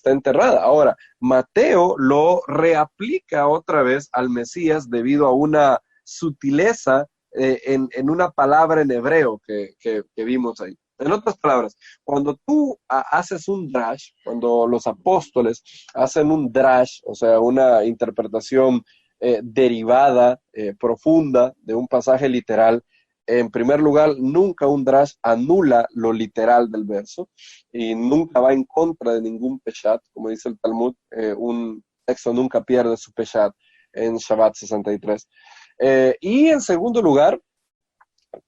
enterrada. Ahora, Mateo lo reaplica otra vez al Mesías debido a una sutileza en una palabra en hebreo que vimos ahí. En otras palabras, cuando tú haces un drash, cuando los apóstoles hacen un drash, o sea, una interpretación derivada, profunda de un pasaje literal, en primer lugar, nunca un drash anula lo literal del verso y nunca va en contra de ningún peshat, como dice el Talmud, un texto nunca pierde su peshat en Shabbat 63. Y en segundo lugar,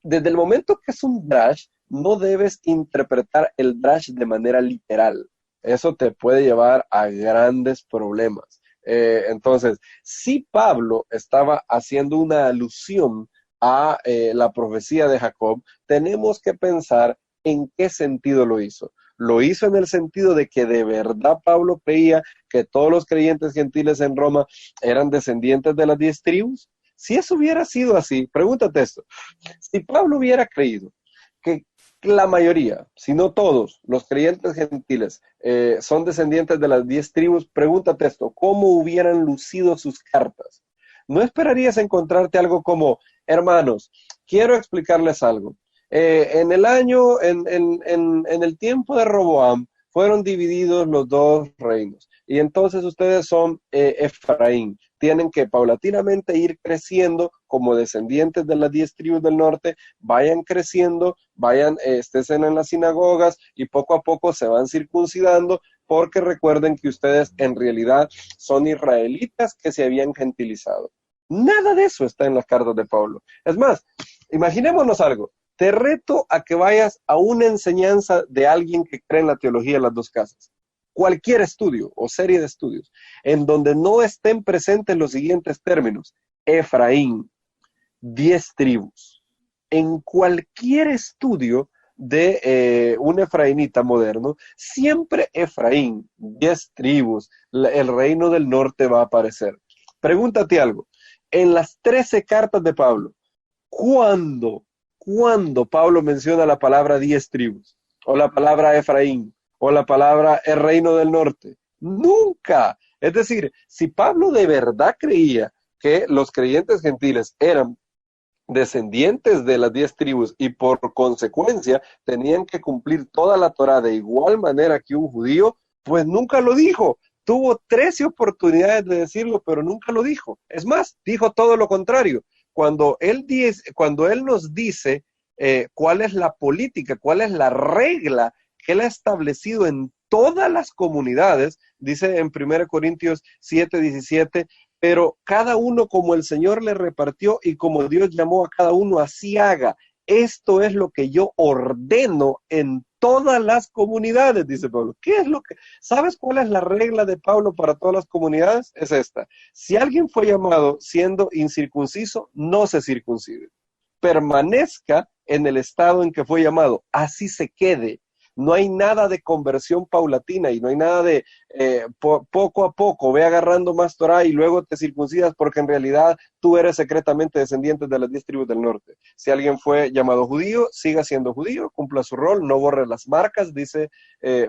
desde el momento que es un drash, no debes interpretar el drash de manera literal. Eso te puede llevar a grandes problemas. Entonces, si Pablo estaba haciendo una alusión a la profecía de Jacob, tenemos que pensar en qué sentido lo hizo. Lo hizo en el sentido de que de verdad Pablo creía que todos los creyentes gentiles en Roma eran descendientes de las 10 tribus. Si eso hubiera sido así, pregúntate esto, si Pablo hubiera creído que la mayoría, si no todos, los creyentes gentiles son descendientes de las 10 tribus, pregúntate esto, ¿cómo hubieran lucido sus cartas? ¿No esperarías encontrarte algo como, hermanos, quiero explicarles algo? En el tiempo de Roboam, fueron divididos los 2 reinos, y entonces ustedes son Efraín. Tienen que paulatinamente ir creciendo como descendientes de las 10 tribus del norte, vayan creciendo, estén en las sinagogas y poco a poco se van circuncidando, porque recuerden que ustedes en realidad son israelitas que se habían gentilizado. Nada de eso está en las cartas de Pablo. Es más, imaginémonos algo. Te reto a que vayas a una enseñanza de alguien que cree en la teología de las 2 casas. Cualquier estudio o serie de estudios en donde no estén presentes los siguientes términos: Efraín, 10 tribus. En cualquier estudio de un efraínita moderno, siempre Efraín, 10 tribus, el reino del norte va a aparecer. Pregúntate algo. En las 13 cartas de Pablo, ¿cuándo Pablo menciona la palabra 10 tribus? O la palabra Efraín, o la palabra el reino del norte. Nunca. Es decir, si Pablo de verdad creía que los creyentes gentiles eran descendientes de las 10 tribus y por consecuencia tenían que cumplir toda la Torá de igual manera que un judío, pues nunca lo dijo. Tuvo 13 oportunidades de decirlo, pero nunca lo dijo. Es más, dijo todo lo contrario. Cuando él nos dice cuál es la política, cuál es la regla que él ha establecido en todas las comunidades, dice en 1 Corintios 7:17, pero cada uno como el Señor le repartió y como Dios llamó a cada uno, así haga. esto es lo que yo ordeno en todas las comunidades, dice Pablo. ¿Sabes cuál es la regla de Pablo para todas las comunidades? Es esta. Si alguien fue llamado siendo incircunciso, no se circuncide. Permanezca en el estado en que fue llamado, así se quede. No hay nada de conversión paulatina y no hay nada de poco a poco, ve agarrando más Torah y luego te circuncidas porque en realidad tú eres secretamente descendiente de las 10 tribus del norte. Si alguien fue llamado judío, siga siendo judío, cumpla su rol, no borre las marcas, dice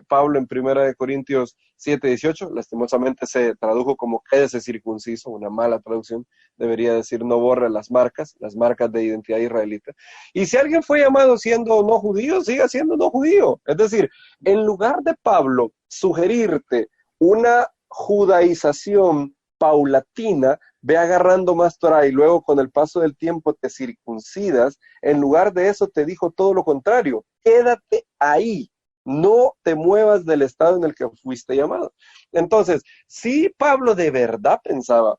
Pablo en 1 Corintios 7:18, lastimosamente se tradujo como quédese circunciso, una mala traducción, debería decir no borre las marcas de identidad israelita. Y si alguien fue llamado siendo no judío, siga siendo no judío. Es decir, en lugar de Pablo sugerirte una judaización paulatina, ve agarrando más Torah y luego con el paso del tiempo te circuncidas, en lugar de eso te dijo todo lo contrario, quédate ahí, no te muevas del estado en el que fuiste llamado. Entonces, si Pablo de verdad pensaba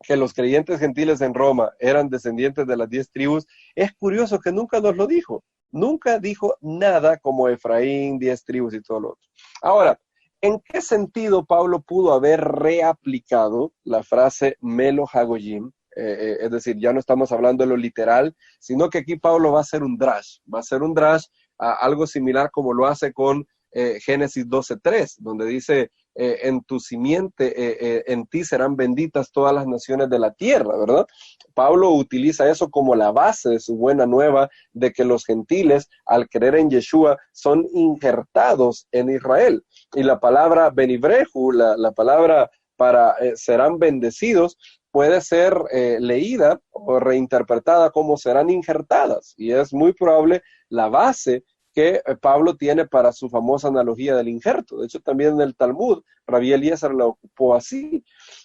que los creyentes gentiles en Roma eran descendientes de las 10 tribus, es curioso que nunca nos lo dijo. Nunca dijo nada como Efraín, 10 tribus y todo lo otro. Ahora, ¿en qué sentido Pablo pudo haber reaplicado la frase Melo Hagoyim? Es decir, ya no estamos hablando de lo literal, sino que aquí Pablo va a hacer un drash. Va a hacer un drash algo similar como lo hace con Génesis 12:3, donde dice, en tu simiente, en ti serán benditas todas las naciones de la tierra, ¿verdad? Pablo utiliza eso como la base de su buena nueva, de que los gentiles, al creer en Yeshua, son injertados en Israel. Y la palabra benibreju, la palabra para serán bendecidos, puede ser leída o reinterpretada como serán injertadas. Y es muy probable la base que Pablo tiene para su famosa analogía del injerto. De hecho, también en el Talmud, Rabí Eliezer la ocupó así.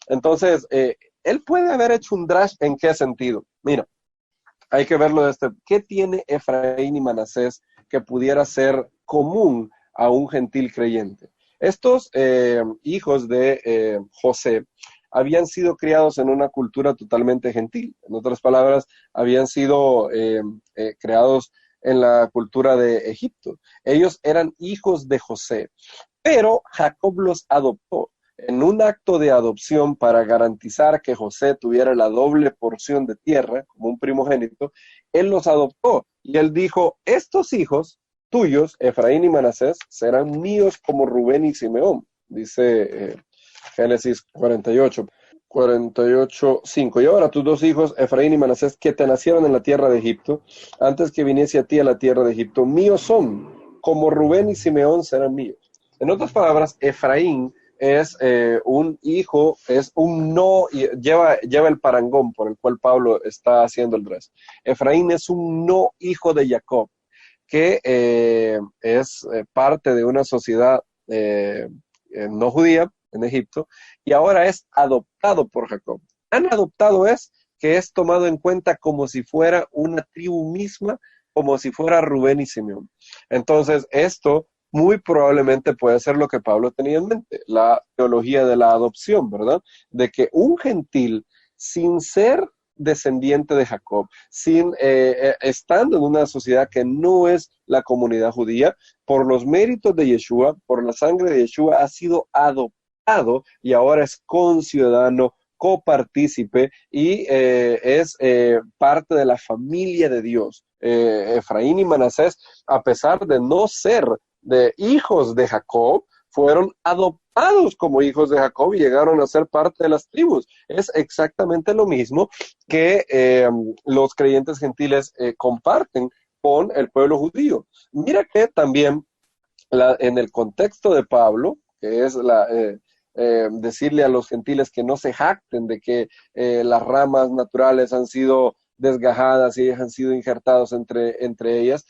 Entonces, él puede haber hecho un drash. ¿En qué sentido? Mira, hay que verlo de ¿qué tiene Efraín y Manasés que pudiera ser común a un gentil creyente? Estos hijos de José habían sido criados en una cultura totalmente gentil. En otras palabras, habían sido creados en la cultura de Egipto. Ellos eran hijos de José, pero Jacob los adoptó en un acto de adopción para garantizar que José tuviera la doble porción de tierra, como un primogénito. Él los adoptó y él dijo, estos hijos tuyos, Efraín y Manasés, serán míos como Rubén y Simeón, dice Génesis 48:5. Y ahora tus 2 hijos, Efraín y Manasés, que te nacieron en la tierra de Egipto, antes que viniese a ti a la tierra de Egipto, míos son, como Rubén y Simeón serán míos. En otras palabras, Efraín es un hijo, es un no, lleva el parangón por el cual Pablo está haciendo el dress. Efraín es un no hijo de Jacob, que es parte de una sociedad no judía en Egipto, y ahora es adoptado por Jacob. Tan adoptado es que es tomado en cuenta como si fuera una tribu misma, como si fuera Rubén y Simeón. Entonces, esto muy probablemente puede ser lo que Pablo tenía en mente, la teología de la adopción, ¿verdad? De que un gentil, sin ser descendiente de Jacob, estando en una sociedad que no es la comunidad judía, por los méritos de Yeshua, por la sangre de Yeshua, ha sido adoptado y ahora es conciudadano, copartícipe y es parte de la familia de Dios. Efraín y Manasés, a pesar de no ser de hijos de Jacob, fueron adoptados como hijos de Jacob y llegaron a ser parte de las tribus. Es exactamente lo mismo que los creyentes gentiles comparten con el pueblo judío. Mira que también en el contexto de Pablo, que es decirle a los gentiles que no se jacten de que las ramas naturales han sido desgajadas y ellas han sido injertados entre ellas,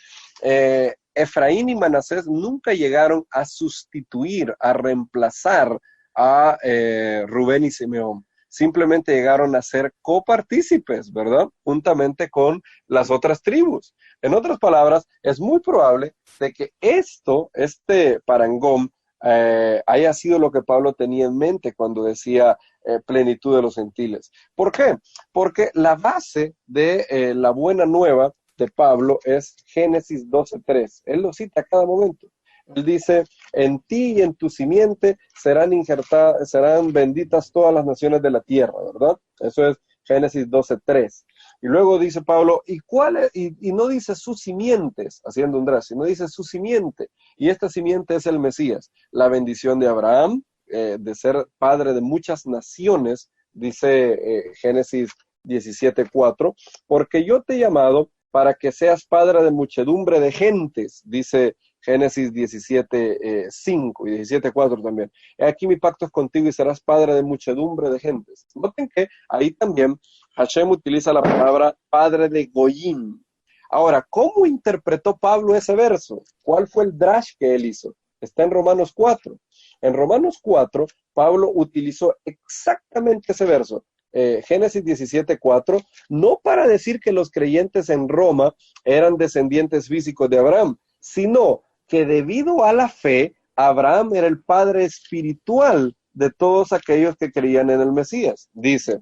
Efraín y Manasés nunca llegaron a sustituir, a reemplazar a Rubén y Simeón. Simplemente llegaron a ser copartícipes, ¿verdad? Juntamente con las otras tribus. En otras palabras, es muy probable de que este parangón, haya sido lo que Pablo tenía en mente cuando decía plenitud de los gentiles. ¿Por qué? Porque la base de la buena nueva de Pablo es Génesis 12:3. Él lo cita a cada momento. Él dice, en ti y en tu simiente serán benditas todas las naciones de la tierra, ¿verdad? Eso es Génesis 12:3. Y luego dice Pablo, y no dice sus simientes, haciendo un drash, sino dice su simiente. Y esta simiente es el Mesías, la bendición de Abraham, de ser padre de muchas naciones, dice Génesis 17:4, porque yo te he llamado para que seas padre de muchedumbre de gentes, dice Génesis 17:5 y 17:4 también. Aquí mi pacto es contigo y serás padre de muchedumbre de gentes. Noten que ahí también Hashem utiliza la palabra padre de Goyim. Ahora, ¿cómo interpretó Pablo ese verso? ¿Cuál fue el drash que él hizo? Está en Romanos 4. En Romanos 4, Pablo utilizó exactamente ese verso. Génesis 17:4, no para decir que los creyentes en Roma eran descendientes físicos de Abraham, sino que debido a la fe, Abraham era el padre espiritual de todos aquellos que creían en el Mesías. Dice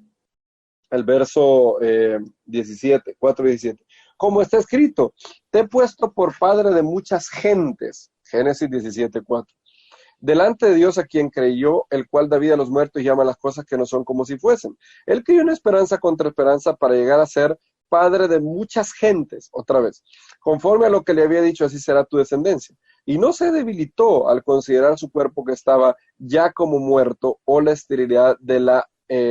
el verso 4:17, como está escrito, te he puesto por padre de muchas gentes, Génesis 17:4. Delante de Dios a quien creyó, el cual da vida a los muertos y llama las cosas que no son como si fuesen. Él creyó en esperanza contra esperanza para llegar a ser padre de muchas gentes, otra vez. Conforme a lo que le había dicho, así será tu descendencia. Y no se debilitó al considerar su cuerpo que estaba ya como muerto o la esterilidad de la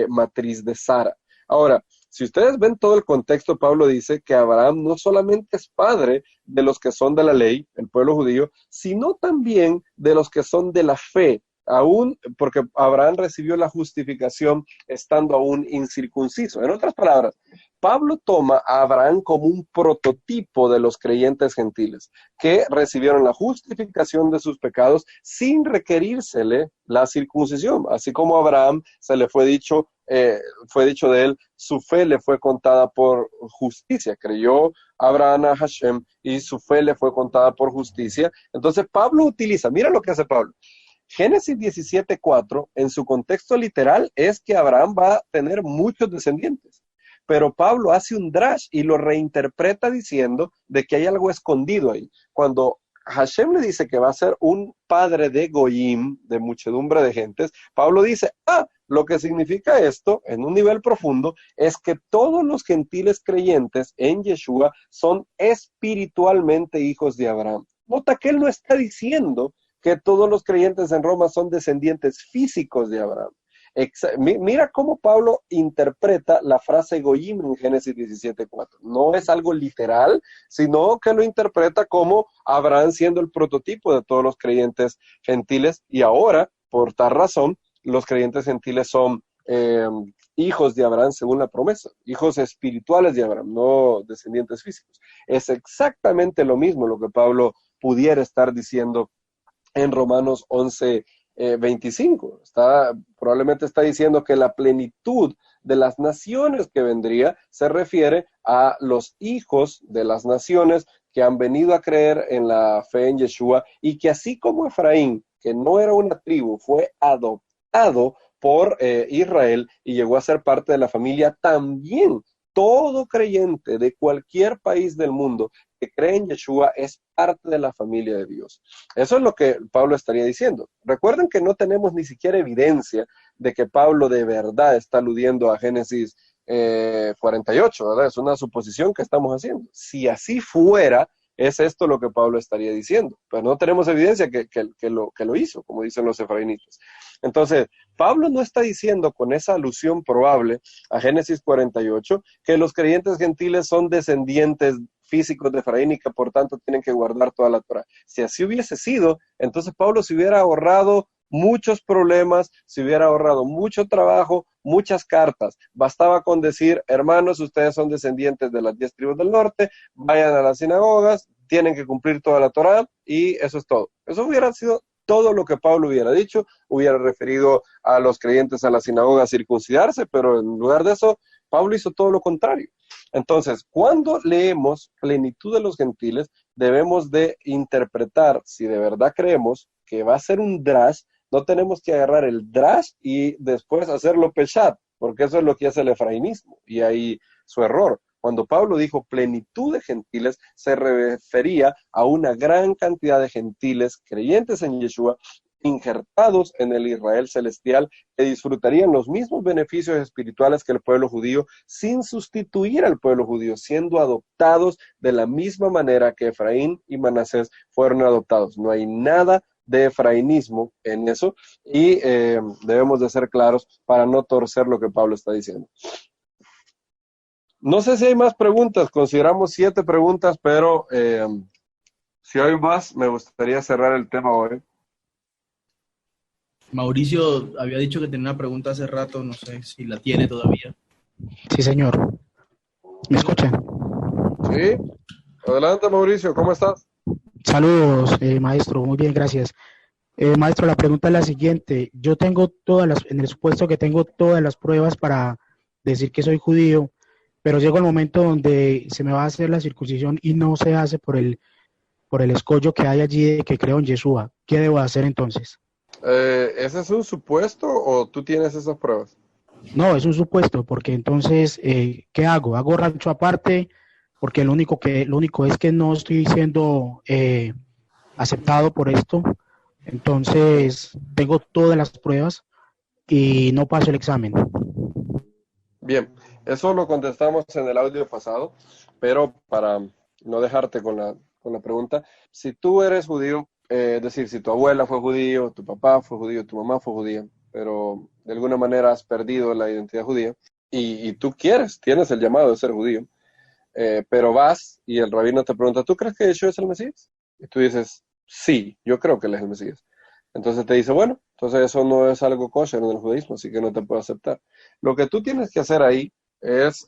matriz de Sara. Ahora, si ustedes ven todo el contexto, Pablo dice que Abraham no solamente es padre de los que son de la ley, el pueblo judío, sino también de los que son de la fe, aún porque Abraham recibió la justificación estando aún incircunciso. En otras palabras, Pablo toma a Abraham como un prototipo de los creyentes gentiles que recibieron la justificación de sus pecados sin requerírsele la circuncisión, así como a Abraham se le fue dicho de él, su fe le fue contada por justicia, creyó Abraham a Hashem y su fe le fue contada por justicia. Entonces Pablo utiliza, mira lo que hace Pablo. Génesis 17:4, en su contexto literal, es que Abraham va a tener muchos descendientes. Pero Pablo hace un drash y lo reinterpreta diciendo de que hay algo escondido ahí. Cuando Hashem le dice que va a ser un padre de Goyim, de muchedumbre de gentes, Pablo dice, lo que significa esto, en un nivel profundo, es que todos los gentiles creyentes en Yeshua son espiritualmente hijos de Abraham. Nota que él no está diciendo que todos los creyentes en Roma son descendientes físicos de Abraham. Mira cómo Pablo interpreta la frase Goyim en Génesis 17:4. No es algo literal, sino que lo interpreta como Abraham siendo el prototipo de todos los creyentes gentiles, y ahora, por tal razón, los creyentes gentiles son hijos de Abraham según la promesa, hijos espirituales de Abraham, no descendientes físicos. Es exactamente lo mismo lo que Pablo pudiera estar diciendo en Romanos 11:25. Probablemente está diciendo que la plenitud de las naciones que vendría se refiere a los hijos de las naciones que han venido a creer en la fe en Yeshua, y que así como Efraín, que no era una tribu, fue adoptado por Israel y llegó a ser parte de la familia, también todo creyente de cualquier país del mundo que cree en Yeshua es parte de la familia de Dios. Eso es lo que Pablo estaría diciendo. Recuerden que no tenemos ni siquiera evidencia de que Pablo de verdad está aludiendo a Génesis 48, ¿verdad? Es una suposición que estamos haciendo. Si así fuera, es esto lo que Pablo estaría diciendo, pero no tenemos evidencia que lo hizo, como dicen los efraínitas. Entonces, Pablo no está diciendo con esa alusión probable a Génesis 48 que los creyentes gentiles son descendientes físicos de Efraín y que por tanto tienen que guardar toda la Torah. Si así hubiese sido, entonces Pablo se hubiera ahorrado muchos problemas, se hubiera ahorrado mucho trabajo, muchas cartas. Bastaba con decir, hermanos, ustedes son descendientes de las 10 tribus del norte, vayan a las sinagogas, tienen que cumplir toda la Torah, y eso es todo. Eso hubiera sido todo lo que Pablo hubiera dicho, hubiera referido a los creyentes a la sinagoga a circuncidarse, pero en lugar de eso, Pablo hizo todo lo contrario. Entonces, cuando leemos plenitud de los gentiles, debemos de interpretar, si de verdad creemos que va a ser un drash, no tenemos que agarrar el drash y después hacerlo peshat, porque eso es lo que hace el efrainismo, y ahí su error. Cuando Pablo dijo plenitud de gentiles, se refería a una gran cantidad de gentiles creyentes en Yeshua, injertados en el Israel celestial, que disfrutarían los mismos beneficios espirituales que el pueblo judío, sin sustituir al pueblo judío, siendo adoptados de la misma manera que Efraín y Manasés fueron adoptados. No hay nada de efrainismo en eso, y debemos de ser claros para no torcer lo que Pablo está diciendo. No sé si hay más preguntas, consideramos 7 preguntas, pero si hay más, me gustaría cerrar el tema hoy. Mauricio había dicho que tenía una pregunta hace rato, no sé si la tiene todavía. Sí, señor. ¿Me escuchan? Sí. Adelante, Mauricio, ¿cómo estás? Saludos, maestro. Muy bien, gracias. Maestro, la pregunta es la siguiente. Yo tengo en el supuesto que tengo todas las pruebas para decir que soy judío, pero llega el momento donde se me va a hacer la circuncisión y no se hace por el escollo que hay allí de que creo en Yeshua. ¿Qué debo hacer entonces? ¿Ese es un supuesto o tú tienes esas pruebas? No, es un supuesto, porque entonces, ¿qué hago? ¿Hago rancho aparte? Porque lo único es que no estoy siendo aceptado por esto. Entonces, tengo todas las pruebas y no paso el examen. Bien, eso lo contestamos en el audio pasado, pero para no dejarte con la pregunta, si tú eres judío, es decir, si tu abuela fue judío, tu papá fue judío, tu mamá fue judía, pero de alguna manera has perdido la identidad judía y tú tienes el llamado de ser judío, pero vas y el rabino te pregunta, ¿tú crees que Yeshua es el Mesías? Y tú dices, sí, yo creo que él es el Mesías. Entonces te dice, bueno, entonces eso no es algo kosher en el judaísmo, así que no te puedo aceptar. Lo que tú tienes que hacer ahí es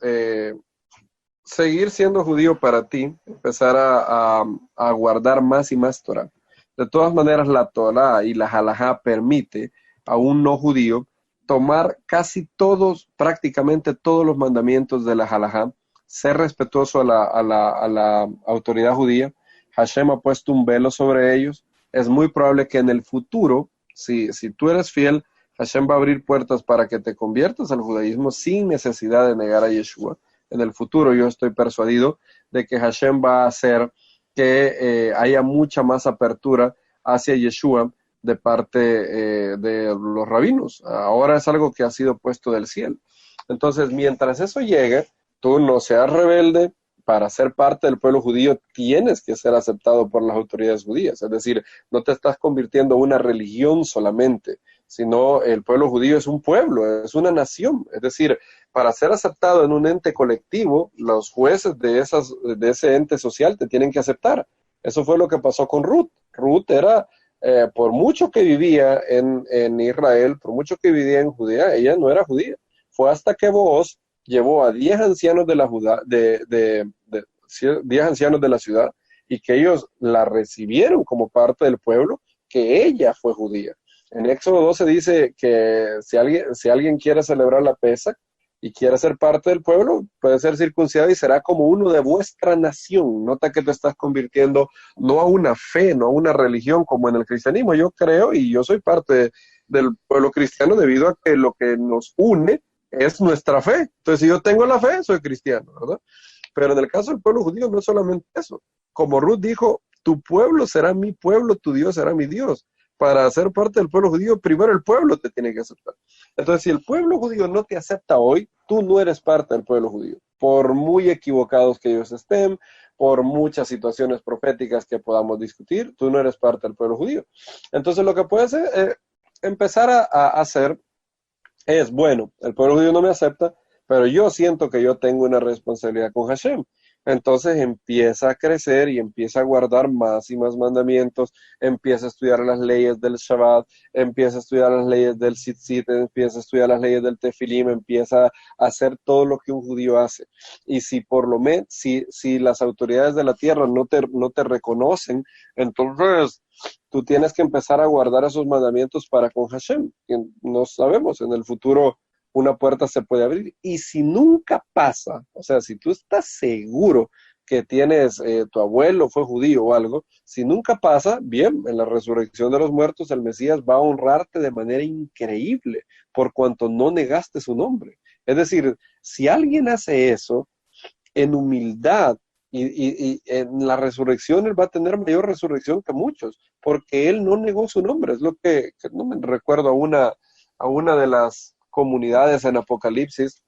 seguir siendo judío para ti, empezar a guardar más y más Torah. De todas maneras, la Torah y la halajá permite a un no judío tomar prácticamente todos los mandamientos de la halajá, ser respetuoso a la autoridad judía. Hashem ha puesto un velo sobre ellos. Es muy probable que en el futuro, si tú eres fiel, Hashem va a abrir puertas para que te conviertas al judaísmo sin necesidad de negar a Yeshua. En el futuro yo estoy persuadido de que Hashem va a hacer que haya mucha más apertura hacia Yeshua de parte de los rabinos. Ahora es algo que ha sido puesto del cielo. Entonces, mientras eso llegue, tú no seas rebelde. Para ser parte del pueblo judío tienes que ser aceptado por las autoridades judías. Es decir, no te estás convirtiendo en una religión solamente, sino el pueblo judío es un pueblo, es una nación. Es decir, para ser aceptado en un ente colectivo, los jueces de ese ente social te tienen que aceptar. Eso fue lo que pasó con Ruth. Ruth era, por mucho que vivía en Israel, por mucho que vivía en Judea, ella no era judía. Fue hasta que Booz llevó a 10 ancianos de la 10 ancianos de la ciudad y que ellos la recibieron como parte del pueblo, que ella fue judía. En Éxodo 12 dice que si alguien quiere celebrar la Pesaj y quiere ser parte del pueblo, puede ser circuncidado y será como uno de vuestra nación. Nota que te estás convirtiendo no a una fe, no a una religión como en el cristianismo. Yo creo y yo soy parte del pueblo cristiano debido a que lo que nos une es nuestra fe. Entonces, si yo tengo la fe, soy cristiano, ¿verdad? Pero en el caso del pueblo judío no es solamente eso. Como Ruth dijo, tu pueblo será mi pueblo, tu Dios será mi Dios. Para ser parte del pueblo judío, primero el pueblo te tiene que aceptar. Entonces, si el pueblo judío no te acepta hoy, tú no eres parte del pueblo judío. Por muy equivocados que ellos estén, por muchas situaciones proféticas que podamos discutir, tú no eres parte del pueblo judío. Entonces, lo que puedes empezar a hacer es, bueno, el pueblo judío no me acepta, pero yo siento que yo tengo una responsabilidad con Hashem. Entonces empieza a crecer y empieza a guardar más y más mandamientos, empieza a estudiar las leyes del Shabbat, empieza a estudiar las leyes del Tzitzit, empieza a estudiar las leyes del Tefilim, empieza a hacer todo lo que un judío hace. Y si por lo menos, si las autoridades de la tierra no te reconocen, entonces tú tienes que empezar a guardar esos mandamientos para con Hashem. No sabemos, en el futuro una puerta se puede abrir. Y si nunca pasa, o sea, si tú estás seguro que tienes, tu abuelo fue judío o algo, si nunca pasa, bien, en la resurrección de los muertos el Mesías va a honrarte de manera increíble por cuanto no negaste su nombre. Es decir, si alguien hace eso, en humildad. Y en la resurrección Él va a tener mayor resurrección que muchos, porque Él no negó su nombre. Es lo que no me recuerdo a una de las comunidades en Apocalipsis.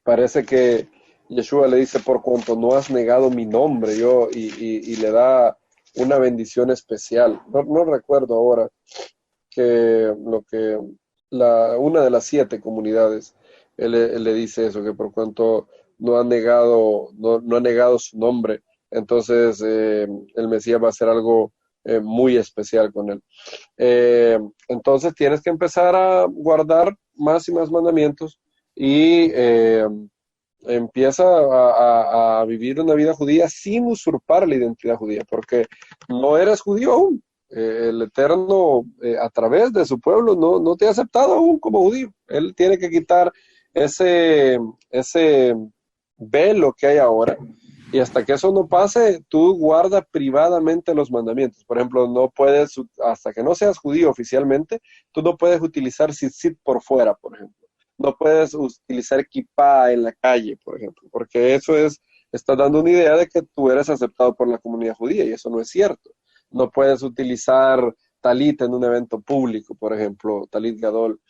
Parece que Yeshua le dice, por cuanto no has negado mi nombre, y le da una bendición especial. No recuerdo ahora una de las 7 comunidades, él le dice eso, que por cuanto no ha negado su nombre, entonces el Mesías va a hacer algo muy especial con él. Entonces tienes que empezar a guardar más y más mandamientos y empieza a vivir una vida judía sin usurpar la identidad judía, porque no eres judío aún. El Eterno, a través de su pueblo, no te ha aceptado aún como judío. Él tiene que quitar ese velo que hay ahora, y hasta que eso no pase, tú guarda privadamente los mandamientos. Por ejemplo, no puedes, hasta que no seas judío oficialmente, tú no puedes utilizar tzitzit por fuera, por ejemplo. No puedes utilizar kippah en la calle, por ejemplo, porque está dando una idea de que tú eres aceptado por la comunidad judía, y eso no es cierto. No puedes utilizar talit en un evento público, por ejemplo, talit gadol.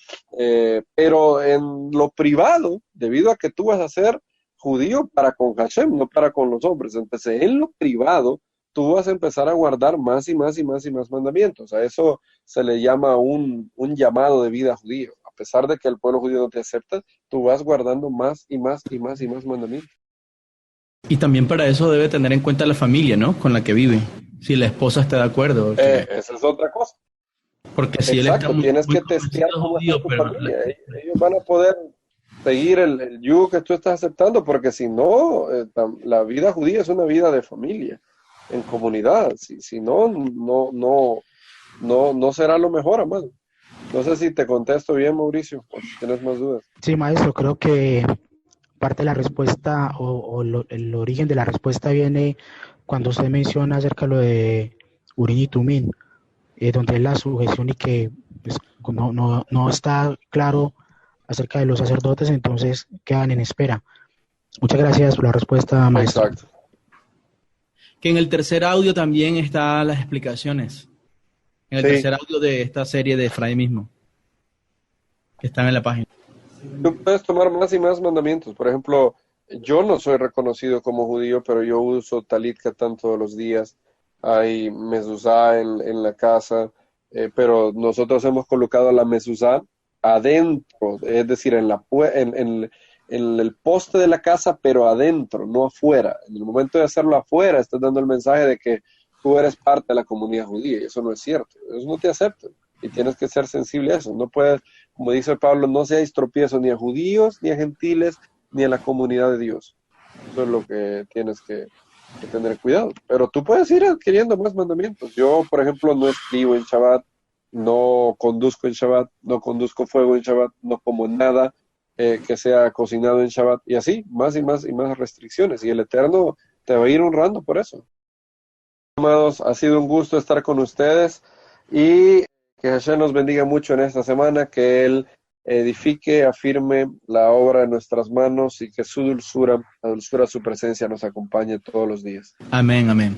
Pero en lo privado, debido a que tú vas a ser judío para con Hashem, no para con los hombres. Entonces, en lo privado, tú vas a empezar a guardar más y más y más y más mandamientos. A eso se le llama un llamado de vida judío. A pesar de que el pueblo judío no te acepta, tú vas guardando más y más y más y más mandamientos. Y también para eso debe tener en cuenta la familia, ¿no? Con la que vive. Si la esposa está de acuerdo. Esa es otra cosa. Porque si exacto, él está tienes muy que testear cómo judío, está tu pero familia. Ellos van a poder seguir el yugo que tú estás aceptando, porque si no, la vida judía es una vida de familia, en comunidad. Si no, no será lo mejor, amado. No sé si te contesto bien, Mauricio, o si tienes más dudas. Sí, maestro, creo que parte de la respuesta el origen de la respuesta viene cuando usted menciona acerca de lo de Urim y Tumim, donde es la sujeción y que pues, no está claro acerca de los sacerdotes, entonces quedan en espera. Muchas gracias por la respuesta, maestro. Exacto. Que en el tercer audio también están las explicaciones. En el tercer audio de esta serie de Efraín mismo, que están en la página. Tú puedes tomar más y más mandamientos. Por ejemplo, yo no soy reconocido como judío, pero yo uso talit katán todos los días. Hay mezuzá en la casa, pero nosotros hemos colocado la mezuzá adentro, es decir, en el poste de la casa, pero adentro, no afuera. En el momento de hacerlo afuera, estás dando el mensaje de que tú eres parte de la comunidad judía, y eso no es cierto. Ellos no te aceptan, y tienes que ser sensible a eso. No puedes, como dice Pablo, no seáis tropiezo ni a judíos, ni a gentiles, ni a la comunidad de Dios. Eso es lo que tienes que tener cuidado. Pero tú puedes ir adquiriendo más mandamientos. Yo, por ejemplo, no escribo en Shabbat, no conduzco en Shabbat, no conduzco fuego en Shabbat, no como nada que sea cocinado en Shabbat, y así, más y más y más restricciones, y el Eterno te va a ir honrando por eso. Amados, ha sido un gusto estar con ustedes, y que Hashem nos bendiga mucho en esta semana, que Él edifique, afirme la obra de nuestras manos, y que su dulzura, la dulzura de su presencia nos acompañe todos los días. Amén, amén.